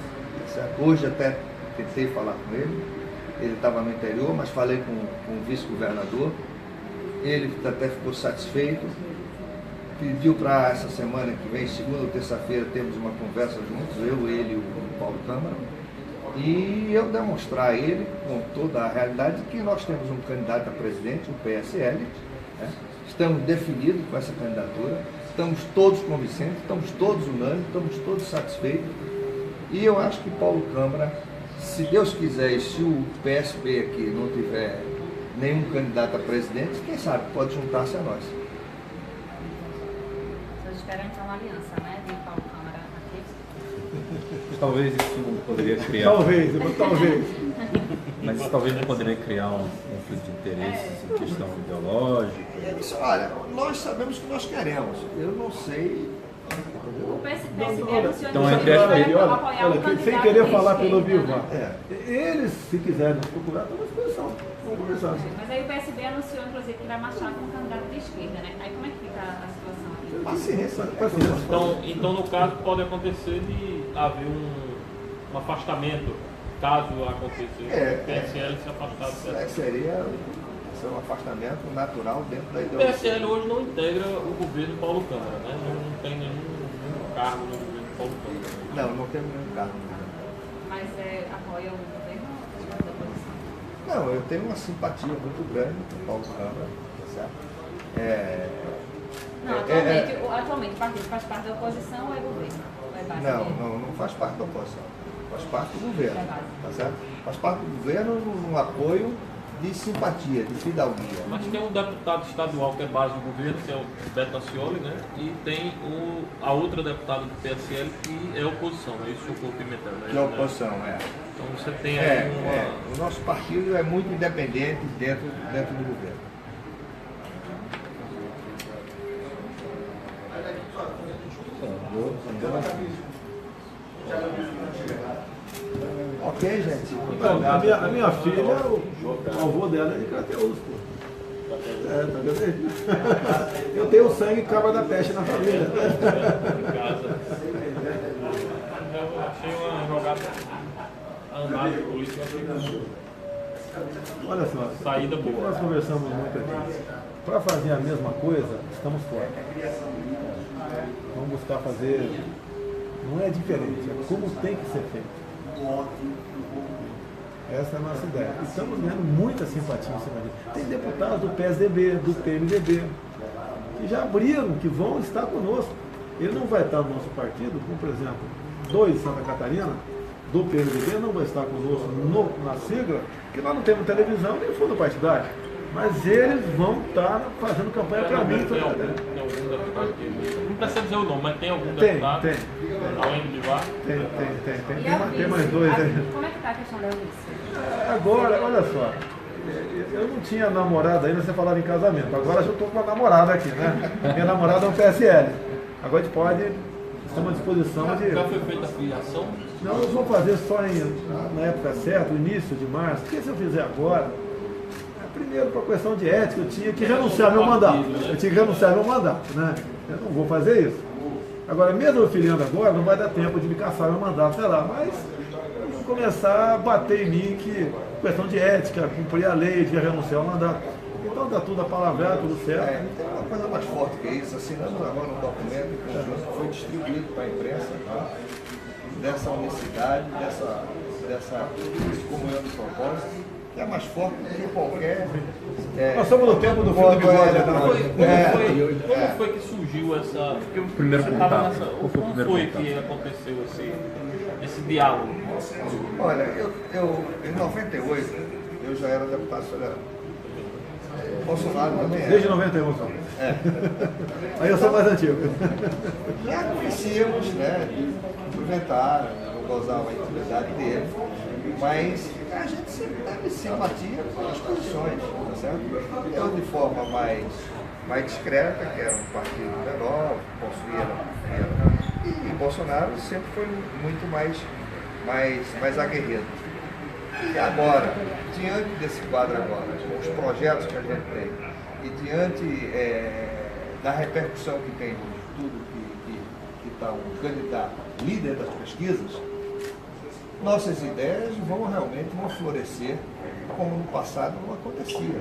Certo? Hoje até tentei falar com ele. Ele estava no interior, mas falei com o vice-governador. Ele até ficou satisfeito. Pediu para essa semana que vem, segunda ou terça-feira, termos uma conversa juntos, eu, ele e o Paulo Câmara. E eu demonstrar a ele, com toda a realidade, que nós temos um candidato a presidente, o PSL, né? Estamos definidos com essa candidatura, estamos todos convincentes, estamos todos unânimes, estamos todos satisfeitos. E eu acho que Paulo Câmara, se Deus quiser, e se o PSB aqui não tiver nenhum candidato a presidente, quem sabe pode juntar-se a nós. Vocês esperam então uma aliança, né, de Paulo Câmara aqui? Talvez isso poderia criar. Talvez. Mas isso talvez não poderia criar um conflito de interesses em questão ideológica. Olha, nós sabemos o que nós queremos. Eu não sei. O PSB anunciou Então, entre as apoiar o Olha, candidato sem querer de falar pelo esquerda, Vivar, né? eles, se quiserem nos procurar, estão à disposição. Vamos conversar. Mas aí o PSB anunciou, inclusive, que vai marchar com um candidato de esquerda, né? Aí como é que fica a situação aqui? Paciência. Então, no caso, pode acontecer de haver um afastamento, caso aconteça o PSL se afastar do PSL. Seria um afastamento natural dentro da O ideologia. PSL hoje não integra o governo Paulo Câmara, né? Não tem nenhum cargo no governo Paulo Câmara. Não temos nenhum cargo. Mas apoia o governo ou da oposição? Não, eu tenho uma simpatia muito grande com o Paulo Câmara, tá certo? Atualmente o partido faz parte da oposição ou é governo? Ou é base dele? Não faz parte da oposição. Faz parte do governo, tá certo? Faz parte do governo no apoio de simpatia, de fidalguia. Mas tem um deputado estadual que é base do governo, que é o Beto Acioli, né? E tem a outra deputada do PSL que é oposição, é isso, Socorro Pimentel, né? De oposição, Então você tem aí O nosso partido é muito independente dentro do governo. Ok, gente. A minha filha, o avô dela é de Crateús, pô. Tá vendo aí? Eu tenho sangue cabra da peste na família. em casa. Eu achei uma jogada andada política, Olha só, saída o que boa. nós conversamos muito aqui. Para fazer a mesma coisa, estamos fora. Vamos buscar fazer. Não é diferente, é como tem que ser feito. Essa é a nossa ideia. Estamos ganhando muita simpatia em cima disso. Tem deputados do PSDB, do PMDB, que já abriram, que vão estar conosco. Ele não vai estar no nosso partido, como por exemplo, 2 de Santa Catarina, do PMDB, não vai estar conosco na sigla, porque nós não temos televisão nem fundo partidário. Mas eles vão estar fazendo campanha para mim. Tem algum deputado que... Não precisa dizer o nome, mas tem algum Tem, deputado? tem. Além do Bivar? Tem mais 2 aí. Como é que está a questão da Eunice? Agora, olha só, eu não tinha namorada ainda, você falava em casamento. Agora eu estou com uma namorada aqui, né? Minha namorada é um PSL. Agora a gente pode, estamos à disposição de... Já foi feita a filiação? Não, eu vou fazer só na época certa, início de março. Porque se eu fizer agora, primeiro por questão de ética, eu tinha que renunciar meu mandato. Eu tinha que renunciar meu mandato, né? Eu não vou fazer isso. Agora, mesmo eu filiando agora, não vai dar tempo de me caçar meu mandato, sei lá, mas vou começar a bater em mim que questão de ética, cumprir a lei, de renunciar ao mandato. Então dá tudo a palavra, tudo certo. Tem uma coisa mais forte que isso, assinando agora um documento em conjunto que foi distribuído para a imprensa, tá? Dessa unicidade, dessa comunhão de propósito, que é mais forte do que qualquer... Nós estamos no tempo do filme do bigode. Como foi que surgiu essa... O primeiro contato. Como foi que aconteceu esse diálogo? Olha, eu em 98, eu já era deputado federal. Bolsonaro também era. Desde 91, só. Aí eu sou mais antigo. Já conhecíamos, né? Cumprimentar, gozar a intimidade dele, mas a gente sempre teve simpatia pelas posições, tá certo? Eu de forma mais discreta, que era um partido menor, e Bolsonaro sempre foi muito mais aguerrido. E agora, diante desse quadro agora, com os projetos que a gente tem, e diante da repercussão que tem de tudo que está um candidato líder das pesquisas, nossas ideias vão florescer como no passado não acontecia.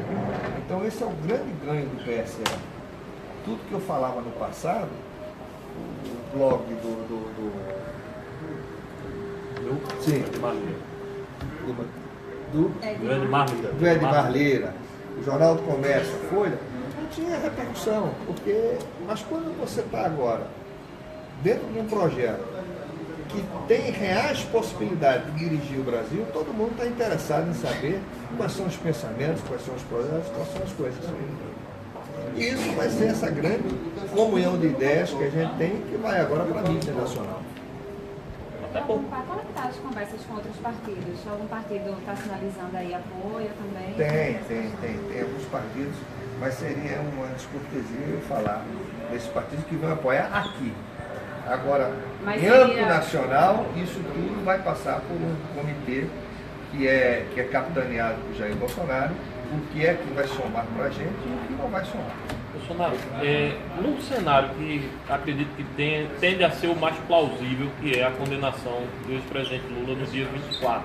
Então esse é o grande ganho do PSL. Tudo que eu falava no passado, o blog do Edmar Lira, o Jornal do Comércio, a Folha, não tinha repercussão, mas quando você está agora dentro de um projeto que tem reais possibilidades de dirigir o Brasil, todo mundo está interessado em saber quais são os pensamentos, quais são os projetos, quais são as coisas. E isso vai ser essa grande comunhão de ideias que a gente tem, que vai agora para a mídia nacional. Como é que está as conversas com outros partidos? Algum partido está sinalizando aí apoio também? Tem alguns partidos, mas seria uma descortesia eu falar desses partidos que vão apoiar aqui. Agora, em âmbito nacional, isso tudo vai passar por um comitê que é capitaneado por Jair Bolsonaro, o que é que vai somar para a gente e o que não vai somar. Bolsonaro, num cenário que acredito que tende a ser o mais plausível, que é a condenação do ex-presidente Lula no dia 24,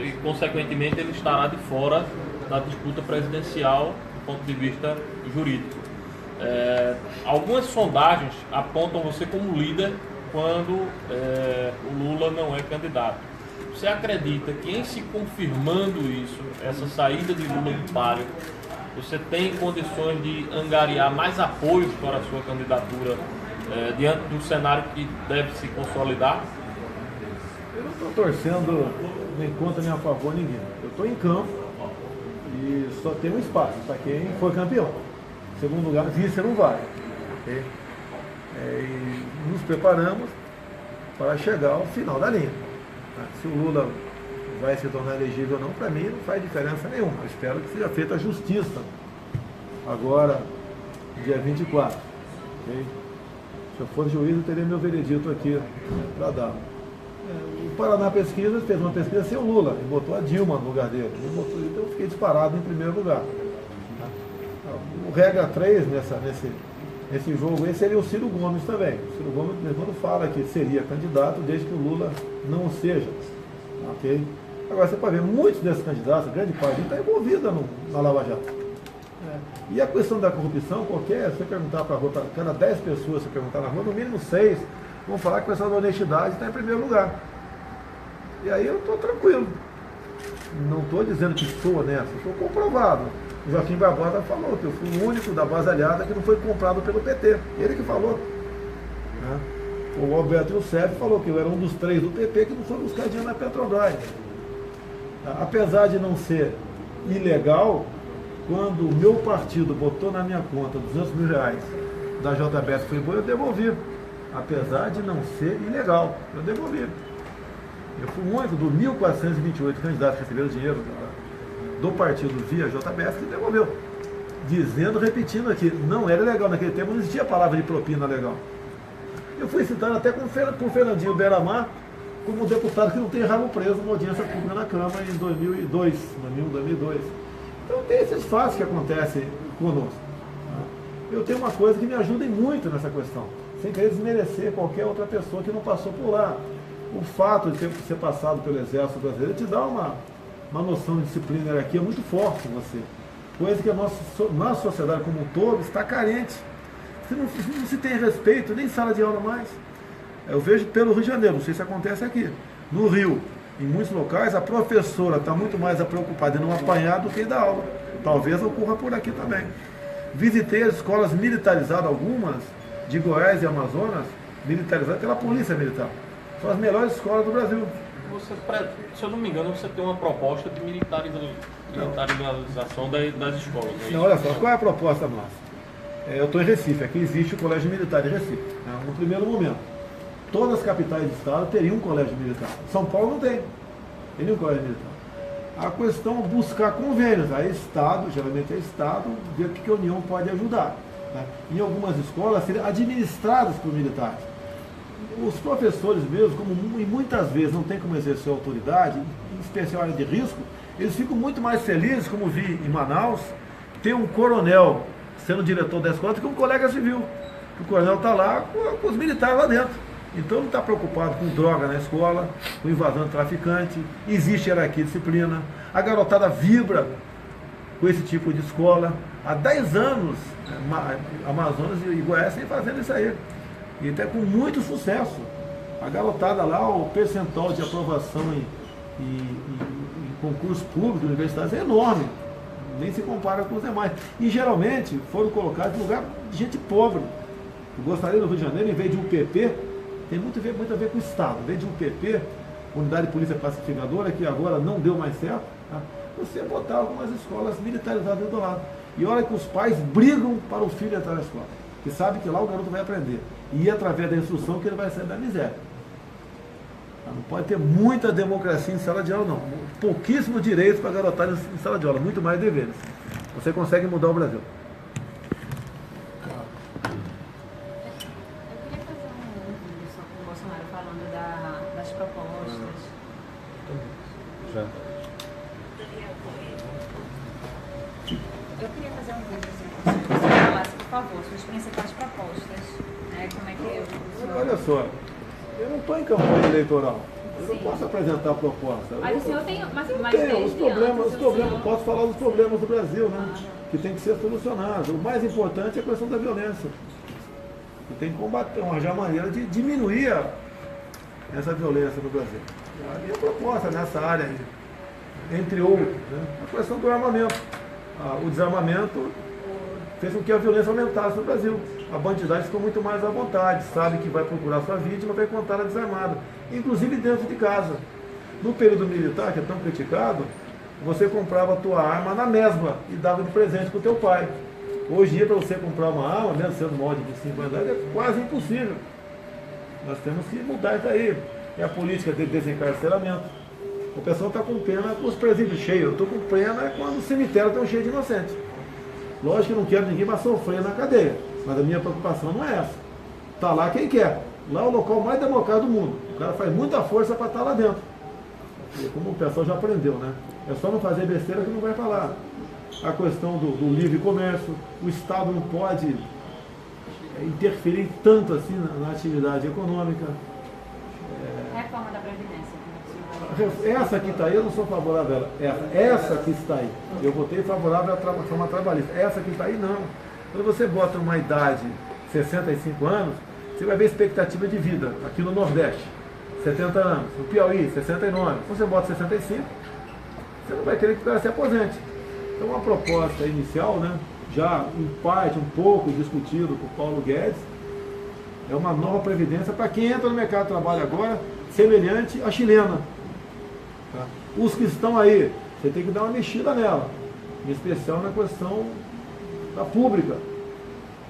e consequentemente ele estará de fora da disputa presidencial do ponto de vista jurídico. Algumas sondagens apontam você como líder quando o Lula não é candidato. Você acredita que em se confirmando isso, essa saída de Lula do páreo, você tem condições de angariar mais apoios para a sua candidatura diante do cenário que deve se consolidar? Eu não estou torcendo nem contra nem a favor ninguém. Eu estou em campo E só tem um espaço para quem foi campeão. Segundo lugar, vice não vai. Okay? E nos preparamos para chegar ao final da linha. Se o Lula vai se tornar elegível ou não, para mim não faz diferença nenhuma. Eu espero que seja feita a justiça agora, dia 24. Okay? Se eu for juiz, eu teria meu veredito aqui para dar. O Paraná Pesquisa fez uma pesquisa sem o Lula e botou a Dilma no lugar dele. Então eu fiquei disparado em primeiro lugar. O regra 3 nesse jogo aí seria o Ciro Gomes também. O Ciro Gomes, quando fala que seria candidato, desde que o Lula não o seja. Okay? Agora você pode ver, muitos desses candidatos, grande parte, está envolvida na Lava Jato. E a questão da corrupção, se você perguntar para a rua, para cada 10 pessoas, você perguntar na rua, no mínimo 6 vão falar que a questão da honestidade está em primeiro lugar. E aí eu estou tranquilo. Não estou dizendo que sou honesto, estou comprovado. O Joaquim Barbosa falou que eu fui o único da base aliada que não foi comprado pelo PT. Ele que falou. Né? O Alberto Youssef falou que eu era um dos 3 do PP que não foi buscar dinheiro na Petrobras. Apesar de não ser ilegal, quando o meu partido botou na minha conta R$200 mil da JBS foi boa, eu devolvi. Apesar de não ser ilegal, eu devolvi. Eu fui um único dos 1.428 candidatos que receberam dinheiro do partido via JBS que devolveu. Dizendo, repetindo aqui, não era legal naquele tempo, não existia a palavra de propina legal. Eu fui citado até por Fernandinho Beiramar como um deputado que não tem rabo preso numa audiência pública na Câmara em 2002. Então tem esses fatos que acontecem conosco. Eu tenho uma coisa que me ajuda muito nessa questão, sem querer desmerecer qualquer outra pessoa que não passou por lá. O fato de ser passado pelo Exército Brasileiro te dá uma noção de disciplina e hierarquia muito forte em você. Coisa que a nossa sociedade como um todo está carente. Não se tem respeito, nem sala de aula mais. Eu vejo pelo Rio de Janeiro, não sei se acontece aqui. No Rio, em muitos locais, a professora está muito mais preocupada em não apanhar do que em dar aula. Talvez ocorra por aqui também. Visitei as escolas militarizadas, algumas, de Goiás e Amazonas, militarizadas pela Polícia Militar. São as melhores escolas do Brasil. Se eu não me engano, você tem uma proposta de militarização das escolas. Não, olha só, qual é a proposta nossa? Eu estou em Recife, aqui existe o Colégio Militar de Recife. No primeiro momento, todas as capitais de estado teriam um colégio militar. São Paulo não tem nenhum colégio militar. A questão é buscar convênios. Aí Estado, geralmente é Estado, ver o que a União pode ajudar. Né? Em algumas escolas seriam administradas por militares. Os professores mesmo, como muitas vezes não tem como exercer autoridade, em especial área de risco, eles ficam muito mais felizes, como vi em Manaus, tem um coronel sendo diretor da escola do que um colega civil. O coronel está lá com os militares lá dentro. Então não está preocupado com droga na escola, com invasão de traficante, existe hierarquia e disciplina. A garotada vibra com esse tipo de escola. Há 10 anos, Amazonas e Goiás vem fazendo isso aí. E até com muito sucesso. A garotada lá, o percentual de aprovação em concursos públicos, universitários é enorme. Nem se compara com os demais. E geralmente foram colocados em lugar de gente pobre. Eu gostaria do Rio de Janeiro, em vez de um PP, tem muito a ver com o Estado. Em vez de um PP, Unidade de Polícia Pacificadora, que agora não deu mais certo, tá? Você botar algumas escolas militarizadas do lado. E olha que os pais brigam para o filho entrar na escola. Que sabe que lá o garoto vai aprender. E é através da instrução que ele vai sair da miséria. Não pode ter muita democracia em sala de aula, não. Pouquíssimos direitos para garotar em sala de aula, muito mais deveres. Você consegue mudar o Brasil. Eu queria fazer um vídeo só com o Bolsonaro falando das propostas. Já. Eu queria fazer um vídeo assim, se você falasse, por favor, suas principais propostas. Né? Como é que Olha só. Eu não estou em campanha eleitoral. Eu não posso apresentar a proposta. Mas o senhor tem. Mas os problemas, posso falar dos problemas do Brasil, né? Que tem que ser solucionados. O mais importante é a questão da violência. Que tem que combater, arranjar maneira de diminuir essa violência no Brasil. A minha proposta nessa área aí, entre outros, né? A questão do armamento. O desarmamento fez com que a violência aumentasse no Brasil. A bandidagem ficou muito mais à vontade, sabe que vai procurar sua vítima, vai contar ela desarmada, inclusive dentro de casa. No período militar, que é tão criticado, você comprava a tua arma na mesma e dava de presente para o teu pai. Hoje em dia, para você comprar uma arma, mesmo sendo maior de 25 anos, é quase impossível. Nós temos que mudar isso aí. É a política de desencarceramento. O pessoal está com pena com os presídios cheios. Eu estou com pena quando o cemitério está cheio de inocentes. Lógico que eu não quero ninguém mais sofrer na cadeia, mas a minha preocupação não é essa. Está lá quem quer. Lá é o local mais democrático do mundo. O cara faz muita força para estar lá dentro. E como o pessoal já aprendeu, né? É só não fazer besteira que não vai para lá. A questão do livre comércio, o Estado não pode interferir tanto assim na atividade econômica. Reforma da Previdência. Essa que está aí, eu não sou favorável a ela. Essa que está aí. Eu votei favorável à reforma trabalhista. Essa que está aí, não. Quando você bota uma idade, 65 anos, você vai ver expectativa de vida aqui no Nordeste. 70 anos. No Piauí, 69. Quando você bota 65, você não vai querer que o cara se aposente. Então, uma proposta inicial, né, já em parte, um pouco discutido por Paulo Guedes, é uma nova previdência para quem entra no mercado de trabalho agora, semelhante à chilena. Tá? Os que estão aí, você tem que dar uma mexida nela, em especial na questão da pública.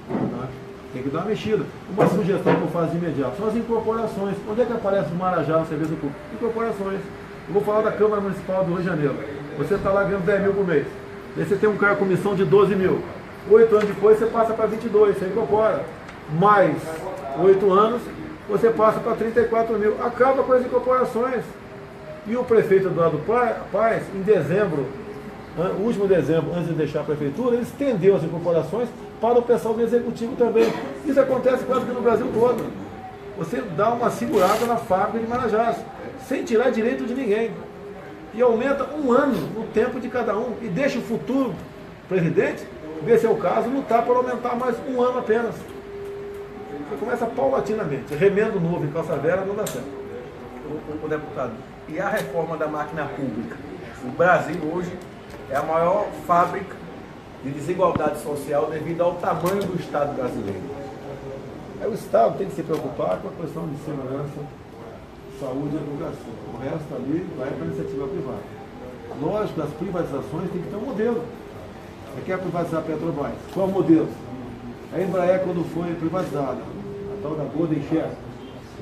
Tá? Tem que dar uma mexida. Uma sugestão que eu faço de imediato são as incorporações. Onde é que aparece o Marajá no serviço público? Incorporações. Eu vou falar da Câmara Municipal do Rio de Janeiro. Você está lá ganhando 10 mil por mês. Aí você tem um cara com comissão de 12 mil. 8 anos depois você passa para 22, você incorpora. Mais 8 anos, você passa para 34 mil. Acaba com as incorporações. E o prefeito Eduardo Paes, em dezembro, último dezembro, antes de deixar a prefeitura, ele estendeu as incorporações para o pessoal do executivo também. Isso acontece quase que no Brasil todo. Você dá uma segurada na fábrica de Marajás, sem tirar direito de ninguém. E aumenta um ano no tempo de cada um. E deixa o futuro presidente, ver se é o caso, lutar por aumentar mais um ano apenas. Você começa paulatinamente. Remendo novo em calça velha não dá certo. O deputado, e a reforma da máquina pública? O Brasil hoje é a maior fábrica de desigualdade social devido ao tamanho do Estado brasileiro. O Estado tem que se preocupar com a questão de segurança, saúde e educação. O resto ali vai para a iniciativa privada. Lógico, as privatizações tem que ter um modelo. Você quer privatizar a Petrobras? Qual é o modelo? A Embraer, quando foi privatizada, a tal da Golden Share,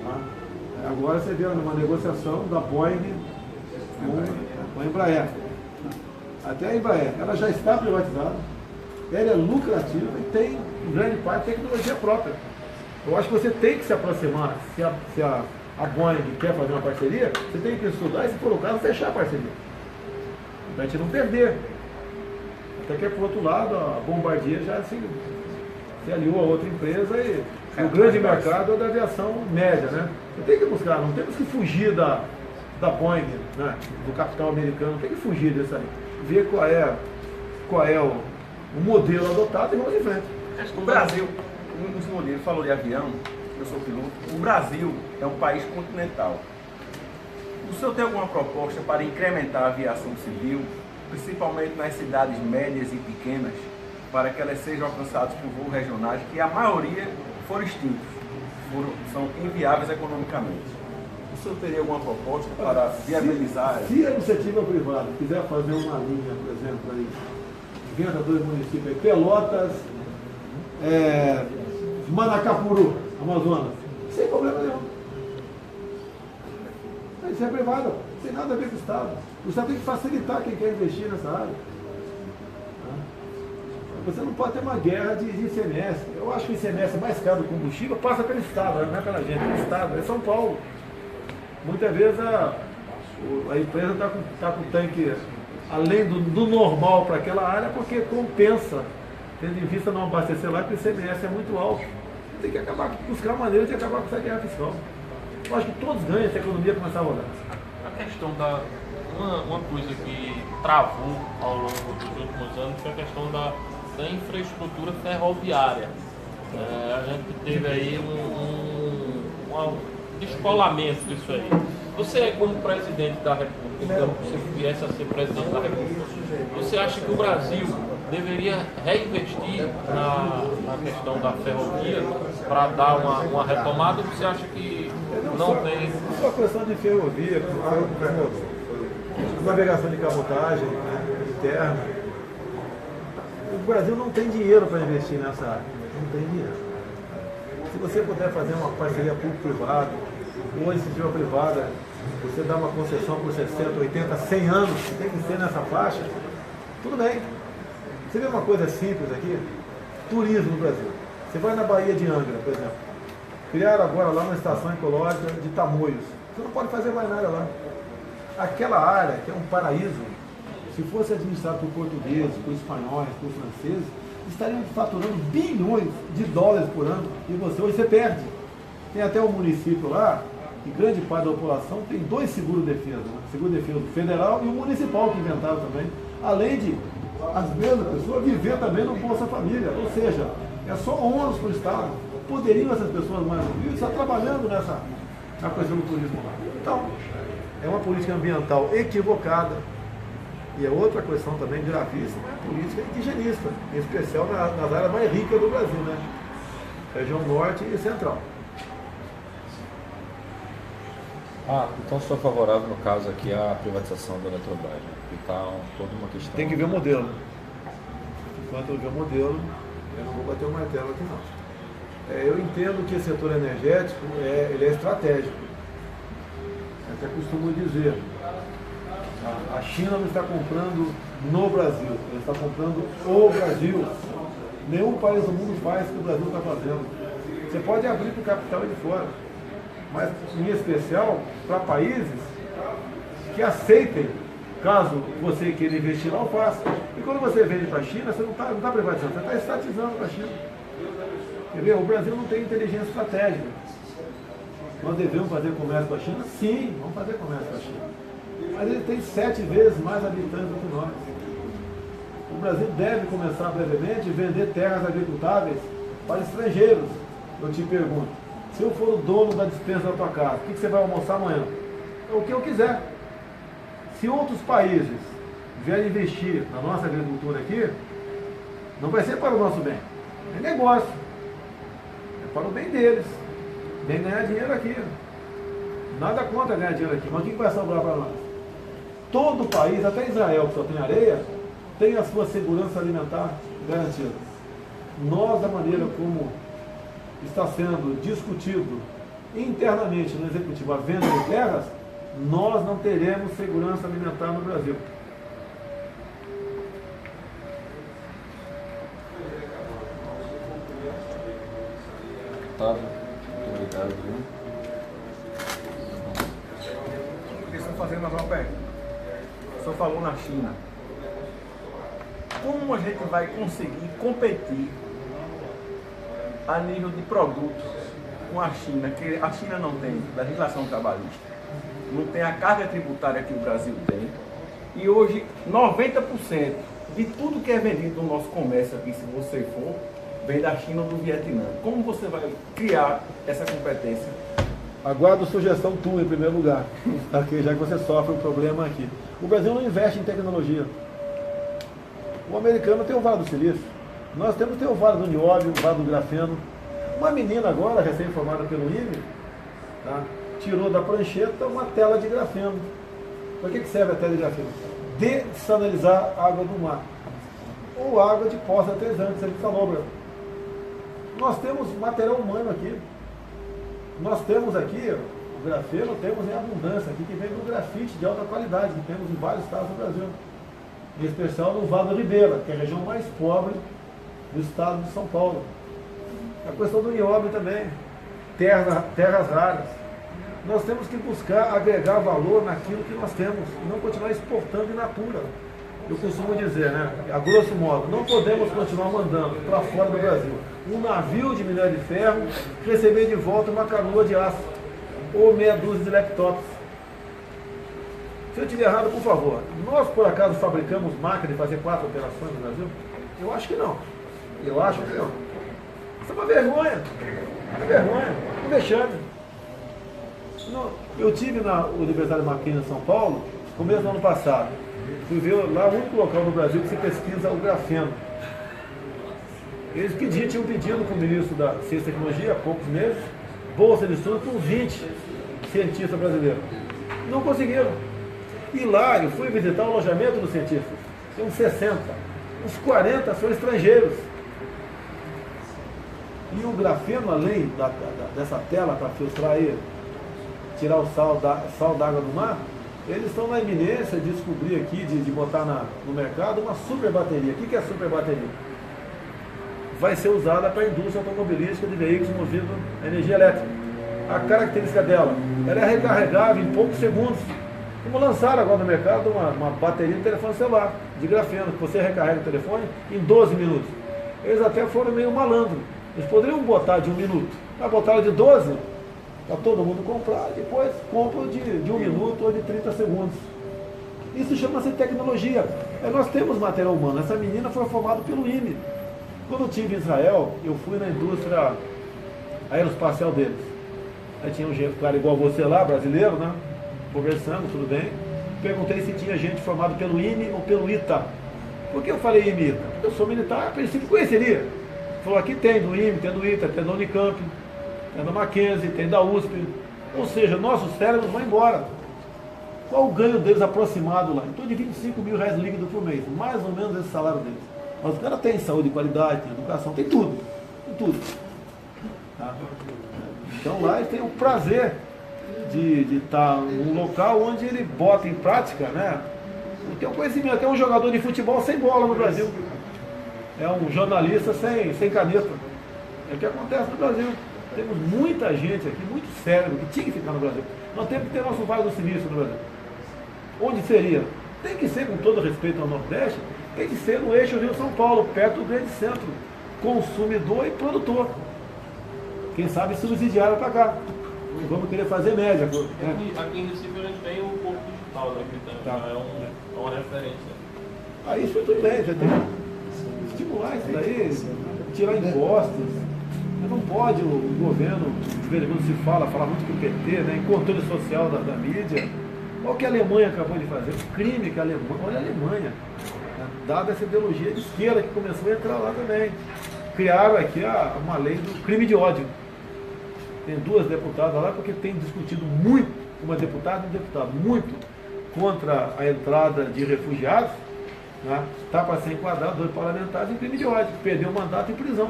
tá? Agora você vê uma negociação da Boeing com a Embraer. Até a Embraer, ela já está privatizada, ela é lucrativa e tem, em grande parte, tecnologia própria. Eu acho que você tem que se aproximar. Se a Boeing quer fazer uma parceria, você tem que estudar e, se for o caso, fechar a parceria. Para a gente não perder. Até que, por outro lado, a Bombardier já se aliou a outra empresa e o grande mercado é da aviação média, né? Você tem que buscar, não temos que fugir da Boeing, né? Do capital americano, não tem que fugir disso aí. Ver qual é o modelo adotado e vamos em frente. O Brasil, um dos modelos, falou de avião, eu sou piloto, o Brasil é um país continental. O senhor tem alguma proposta para incrementar a aviação civil, principalmente nas cidades médias e pequenas, para que elas sejam alcançadas por voos regionais, que a maioria foram extintos, são inviáveis economicamente? O senhor teria alguma proposta para viabilizar? Se a iniciativa privada quiser fazer uma linha, por exemplo, aí, venda dois municípios aí, Pelotas, Manacapuru, Amazonas, sem problema nenhum. Isso é privado, não tem nada a ver com o Estado. O Estado tem que facilitar quem quer investir nessa área. Você não pode ter uma guerra de ICMS. Eu acho que o ICMS mais caro do combustível passa pelo Estado, não é pela gente, é pelo Estado, é São Paulo. Muitas vezes a empresa está com o tanque além do normal para aquela área, porque compensa, tendo em vista não abastecer lá, porque o ICMS é muito alto. Tem que buscar uma maneira de acabar com essa guerra fiscal. Eu acho que todos ganham se a economia começar a rodar. A questão uma coisa que travou ao longo dos últimos anos foi a questão da infraestrutura ferroviária. A gente teve aí um descolamento disso aí. Você, como presidente da República, então, se viesse a ser presidente da República, você acha que o Brasil deveria reinvestir na questão da ferrovia para dar uma retomada, ou você acha que não tem? Só a questão de ferrovia, navegação de cabotagem, né, interna. O Brasil não tem dinheiro para investir nessa área, não tem dinheiro. Se você puder fazer uma parceria público-privada, ou iniciativa privada, você dá uma concessão por 60, 80, 100 anos, que tem que ser nessa faixa, tudo bem. Você vê uma coisa simples aqui? Turismo no Brasil. Você vai na Baía de Angra, por exemplo. Criaram agora lá uma estação ecológica de Tamoios. Você não pode fazer mais nada lá. Aquela área, que é um paraíso, se fosse administrado por portugueses, por espanhóis, por franceses, estariam faturando bilhões de dólares por ano. E você hoje perde. Tem até um município lá, que grande parte da população tem 2 seguros-defesa. Né? Seguro-defesa federal e o municipal que inventaram também. Além de as mesmas pessoas viver também no Bolsa Família. Ou seja, é só ônus para o Estado. Poderiam essas pessoas mais humildes estar trabalhando na questão do turismo lá. Então, é uma política ambiental equivocada. E é outra questão também gravíssima, é a política indigenista, em especial nas áreas mais ricas do Brasil, né? Região norte e central. Então sou favorável, no caso aqui, à privatização da Eletrobras, né? Que está toda uma questão... Tem que ver o modelo. Enquanto eu ver o modelo, eu não vou bater o martelo aqui não. Eu entendo que o setor energético ele é estratégico. Eu até costumo dizer, a China não está comprando no Brasil, ela está comprando o Brasil. Nenhum país do mundo faz o que o Brasil está fazendo. Você pode abrir para o capital de fora, mas em especial para países que aceitem, caso você queira investir lá, o faça. E quando você vende para a China, você não está privatizando, você está estatizando para a China. Entendeu? O Brasil não tem inteligência estratégica. Nós devemos fazer comércio com a China? Sim, vamos fazer comércio com a China. Mas ele tem 7 vezes mais habitantes do que nós. O Brasil deve começar brevemente a vender terras agricultáveis para estrangeiros. Eu te pergunto, se eu for o dono da despensa da tua casa, o que você vai almoçar amanhã? É o que eu quiser. Se outros países vierem investir na nossa agricultura aqui, não vai ser para o nosso bem. É negócio. É para o bem deles. Vem ganhar dinheiro aqui. Nada contra ganhar dinheiro aqui, mas o que vai sobrar para nós? Todo país, até Israel, que só tem areia, tem a sua segurança alimentar garantida. Nós, da maneira como está sendo discutido internamente no Executivo a venda de terras, nós não teremos segurança alimentar no Brasil. Otávio, muito obrigado. Estou fazendo mais uma pergunta. O senhor falou na China. Como a gente vai conseguir competir a nível de produtos com a China, que a China não tem legislação trabalhista, não tem a carga tributária que o Brasil tem, e hoje 90% de tudo que é vendido no nosso comércio aqui, se você for, vem da China ou do Vietnã. Como você vai criar essa competência? Aguardo sugestão tua em primeiro lugar, aqui, já que você sofre um problema aqui. O Brasil não investe em tecnologia. O americano tem o Vale do Silício. Nós temos o Vale do Nióbio, o Vale do Grafeno. Uma menina agora, recém-formada pelo IME, tá, tirou da prancheta uma tela de grafeno. Para que serve a tela de grafeno? Dessalinizar a água do mar. Ou água de poços artesianos, que você falou, nós temos material humano aqui. Nós temos aqui, o grafeno temos em abundância aqui, que vem do grafite de alta qualidade, que temos em vários estados do Brasil. Em especial no Vale do Ribeira, que é a região mais pobre do estado de São Paulo. A questão do nióbio também, terras raras. Nós temos que buscar agregar valor naquilo que nós temos, e não continuar exportando in natura. Eu costumo dizer, né, a grosso modo, não podemos continuar mandando para fora do Brasil um navio de minério de ferro receber de volta uma canoa de aço ou meia dúzia de laptops. Se eu estiver errado, por favor, nós por acaso fabricamos máquina de fazer 4 operações no Brasil? Eu acho que não. Eu acho que não. Isso é uma vergonha. É vergonha. Um vexame. Eu tive na Universidade Mackenzie em São Paulo, começo do ano passado. Fui ver lá o único local no Brasil que se pesquisa o grafeno. Eles tinham pedido para o ministro da Ciência e Tecnologia, há poucos meses, bolsa de estudo com 20 cientistas brasileiros. Não conseguiram. E lá eu fui visitar o alojamento dos cientistas. Tem uns 60. Uns 40 são estrangeiros. E o grafeno, além dessa tela para filtrar aí, tirar o sal d'água do mar, eles estão na iminência de descobrir aqui, de botar no mercado uma super bateria. O que é a super bateria? Vai ser usada para a indústria automobilística de veículos movidos a energia elétrica. A característica dela, ela é recarregável em poucos segundos. Como lançaram agora no mercado uma bateria de telefone celular, de grafeno, que você recarrega o telefone em 12 minutos. Eles até foram meio malandros. Eles poderiam botar de 1 minuto, mas botaram de 12, para todo mundo comprar, depois compram de 1 minuto ou de 30 segundos. Isso chama-se tecnologia. Nós temos material humano. Essa menina foi formada pelo IME. Quando eu estive em Israel, eu fui na indústria aeroespacial deles. Aí tinha um cara igual você lá, brasileiro, né? Conversando, tudo bem. Perguntei se tinha gente formada pelo IME ou pelo ITA. Por que eu falei IME e ITA? Porque eu sou militar, a princípio conheceria. Falou, aqui tem do IME, tem do ITA, tem da Unicamp, tem da Mackenzie, tem da USP. Ou seja, nossos cérebros vão embora. Qual o ganho deles aproximado lá? Em torno de R$25.000 líquido por mês. Mais ou menos esse salário deles. Mas os caras têm saúde e qualidade, tem educação, tem tudo. Tem tudo. Tá? Então lá eles têm o prazer de estar num local onde ele bota em prática, né? Tem um conhecimento, é um jogador de futebol sem bola no Brasil. É um jornalista sem caneta. É o que acontece no Brasil. Temos muita gente aqui, muito cérebro, que tinha que ficar no Brasil. Nós temos que ter nosso Vale do Silício no Brasil. Onde seria? Tem que ser, com todo respeito ao Nordeste, tem que ser no eixo Rio-São Paulo, perto do grande centro. Consumidor e produtor. Quem sabe subsidiário para cá. Vamos querer fazer média. Aqui em Recife a gente tem o Porto Digital, né, que Tá. é uma referência. Aí isso tudo bem, já tem que estimular isso daí, tirar impostos. Não pode o governo, de vez em quando se fala muito com o PT, né, em controle social da mídia. Olha o que a Alemanha acabou de fazer, o crime que a Alemanha, olha a Alemanha, né, dada essa ideologia de esquerda que começou a entrar lá também. Criaram aqui uma lei do crime de ódio. Tem 2 deputadas lá porque tem discutido muito, uma deputada e um deputado, muito contra a entrada de refugiados, né? Está para ser enquadrado 2 parlamentares em crime de ódio, perdeu o mandato em prisão.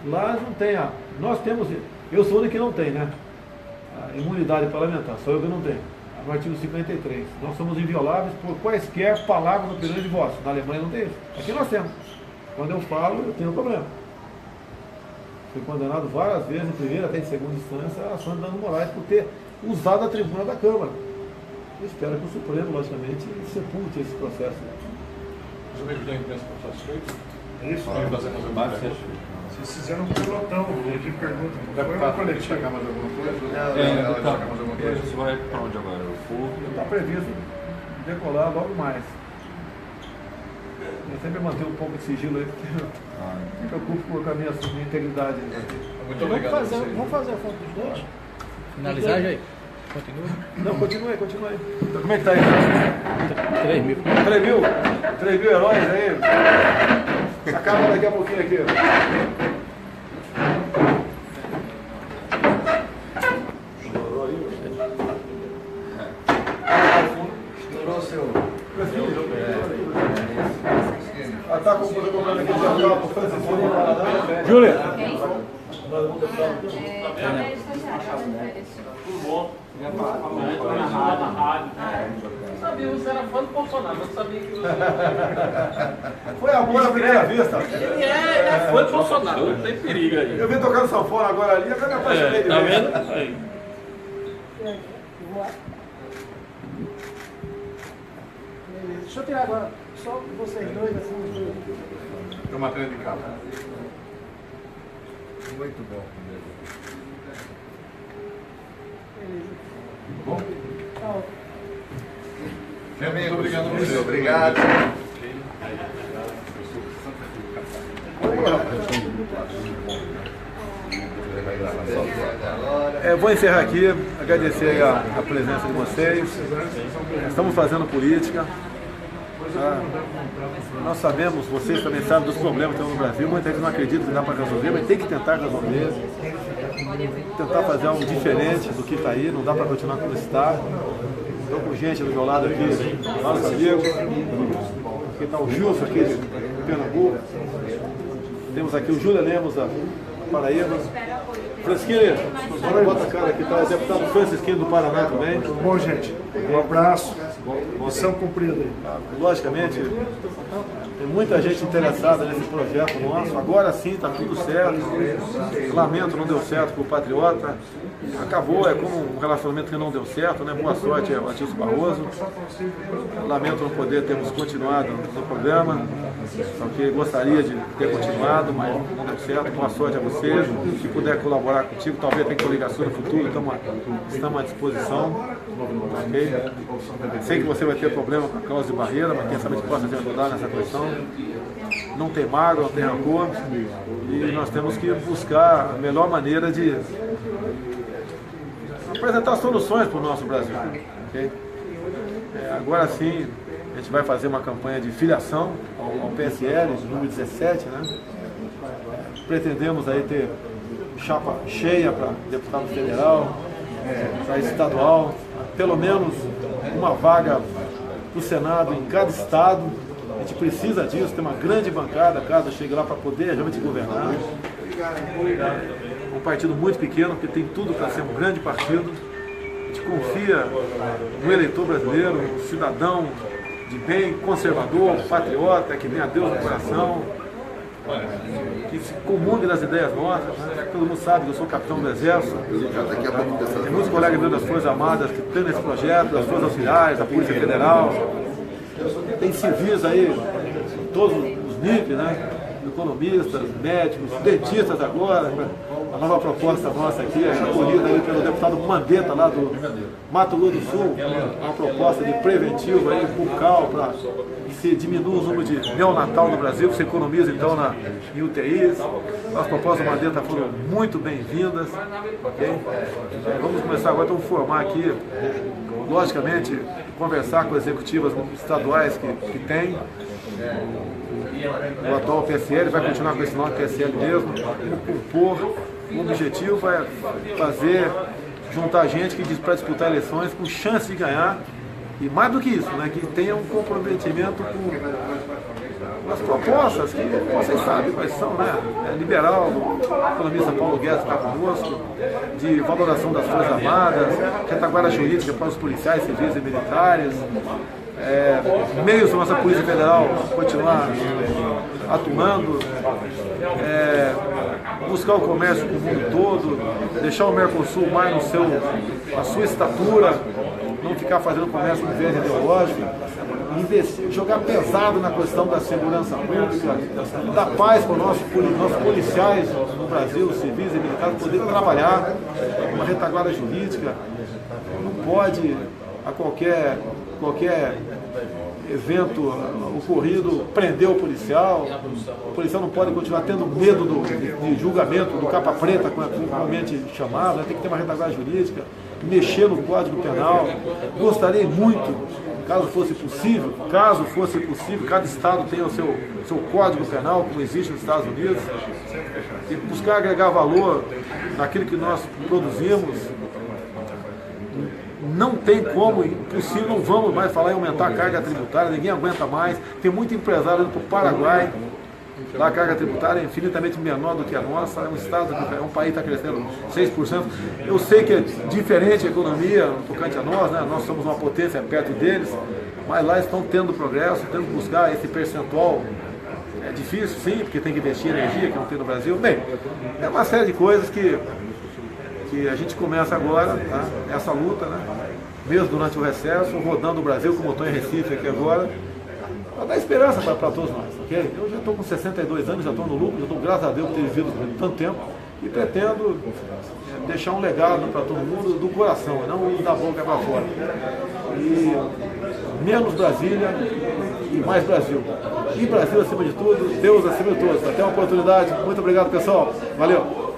Lá não tem nós temos, eu sou o único que não tem, né? A imunidade parlamentar, só eu que não tenho. No artigo 53. Nós somos invioláveis por quaisquer palavras no período de voz. Na Alemanha não tem isso. Aqui nós temos. Quando eu falo, eu tenho um problema. Fui condenado várias vezes, em primeira até em segunda instância, a ação de danos morais por ter usado a tribuna da Câmara. Eu espero que o Supremo, logicamente, sepulte esse processo. Os amigos da imprensa estão satisfeitos? Isso, vocês fizeram um pelotão, de pergunta. Deputado, quer destacar mais alguma coisa? Deputado, você vai para onde agora? O fogo? Está previsto decolar logo mais. Eu sempre mantenho um pouco de sigilo aí, porque me preocupo com a minha integridade. Muito obrigado a vocês. Vamos fazer a foto dos dois? Finalizar, Jair? Continua? Não, continue aí. Então, como é que tá aí? 3.000. 3.000 heróis aí. Acaba daqui a pouquinho aqui. Estourou o seu. Tá comprando aqui de jornal para fazer Júlia! Tudo bom? Na rádio. Eu sabia que você era fã do Bolsonaro, mas não sabia que você... Foi amor à primeira vista. Ele é fã do Bolsonaro, não tem perigo aí. Eu vim tocando sanfona agora ali, agora me apaixonei de Tá vez. vendo? Aí. Deixa eu tirar agora só vocês dois, assim, os dois. É uma matéria de capa. Muito bom. Bom? Tchau. Muito obrigado a você. Obrigado. Vou encerrar aqui, agradecer a presença de vocês. Estamos fazendo política. Nós sabemos, vocês também sabem dos problemas que tem no Brasil. Muita gente não acredita que dá para resolver, mas tem que tentar resolver. Tentar fazer algo diferente do que está aí, não dá para continuar como está. Estou com gente do meu lado aqui, vários amigos. Aqui está o Gilson, aqui de Pernambuco. Temos aqui o Júlio Lemos, da Paraíba. Francisquinho, bota a cara aqui, está o deputado Francisquinho do Paraná também. Tudo bom, gente? Um abraço. Missão cumprida aí. Logicamente, tem muita gente interessada nesse projeto nosso. Agora sim está tudo certo. Lamento, não deu certo para o Patriota. Acabou, é como um relacionamento que não deu certo, né? Boa sorte ao Atílio Barroso. Lamento não poder termos continuado no programa, só que gostaria de ter continuado, mas não deu certo. Boa sorte a vocês. Se puder colaborar contigo, talvez tenha coligação no futuro, estamos à disposição. Okay? Sei que você vai ter problema com a causa de barreira, mas quem sabe a gente possa te ajudar nessa questão. Não tem mágoa, não tem rancor, e nós temos que buscar a melhor maneira de apresentar soluções para o nosso Brasil. Okay? Agora sim, a gente vai fazer uma campanha de filiação ao PSL, número 17, né? Pretendemos aí ter chapa cheia para deputado federal, para estadual, pelo menos uma vaga para o Senado em cada estado. A gente precisa disso, tem uma grande bancada, caso chegue lá, para poder realmente governar. Um partido muito pequeno, que tem tudo para ser um grande partido. A gente confia no eleitor brasileiro, um cidadão de bem, conservador, patriota, que tem a Deus no coração, que se comungue das ideias nossas. Né? Todo mundo sabe que eu sou capitão do Exército. Tem muitos colegas meus das Forças Armadas que têm esse projeto, das Forças Auxiliares, da Polícia Federal. Tem civis aí, todos os níveis, né? Economistas, médicos, dentistas agora. A nova proposta nossa aqui é acolhida aí pelo deputado Mandetta, lá do Mato Grosso do Sul, uma proposta de preventivo aí, bucal, para que se diminua o número de neonatal no Brasil, que se economiza então em UTIs. As propostas do Mandetta foram muito bem-vindas. Okay? Vamos começar agora, vamos formar aqui, logicamente, conversar com executivas estaduais que tem. O atual PSL vai continuar com esse nome PSL mesmo. Vamos compor. O objetivo é juntar gente que diz para disputar eleições com chance de ganhar, e mais do que isso, né, que tenha um comprometimento com as propostas que vocês sabem quais são, né? Liberal, o economista Paulo Guedes está conosco, de valoração das Forças Armadas, retaguarda jurídica para os policiais, civis e militares, meios para a nossa Polícia Federal continuar atuando, buscar o comércio com o mundo todo, deixar o Mercosul mais na sua estatura, não ficar fazendo comércio com viés ideológico, investir, jogar pesado na questão da segurança pública, dar paz para os nossos policiais no Brasil, civis e militares, poder trabalhar, uma retaguarda jurídica. Não pode, a qualquer evento ocorrido, prender o policial não pode continuar tendo medo de julgamento, do capa preta, comumente chamado, né? Tem que ter uma retaguarda jurídica, mexer no Código Penal. Gostaria muito, caso fosse possível, cada estado tenha o seu Código Penal, como existe nos Estados Unidos, e buscar agregar valor naquilo que nós produzimos. Não tem como, impossível, não vamos mais falar em aumentar a carga tributária, ninguém aguenta mais. Tem muito empresário indo para o Paraguai, lá a carga tributária é infinitamente menor do que a nossa. É um estado, é um país que está crescendo 6%. Eu sei que é diferente a economia no tocante a nós, né? Nós somos uma potência perto deles, mas lá estão tendo progresso, tendo que buscar esse percentual. É difícil, sim, porque tem que investir em energia, que não tem no Brasil. Bem, é uma série de coisas que a gente começa agora, tá? Essa luta, né? Mesmo durante o recesso, rodando o Brasil, como eu estou em Recife aqui agora, para dar esperança para todos nós, ok? Eu já estou com 62 anos, já estou no lucro, já estou, graças a Deus, por ter vivido tanto tempo, e pretendo deixar um legado para todo mundo do coração, não da boca para fora. E menos Brasília e mais Brasil. E Brasil acima de tudo, Deus acima de todos. Até uma oportunidade. Muito obrigado, pessoal. Valeu!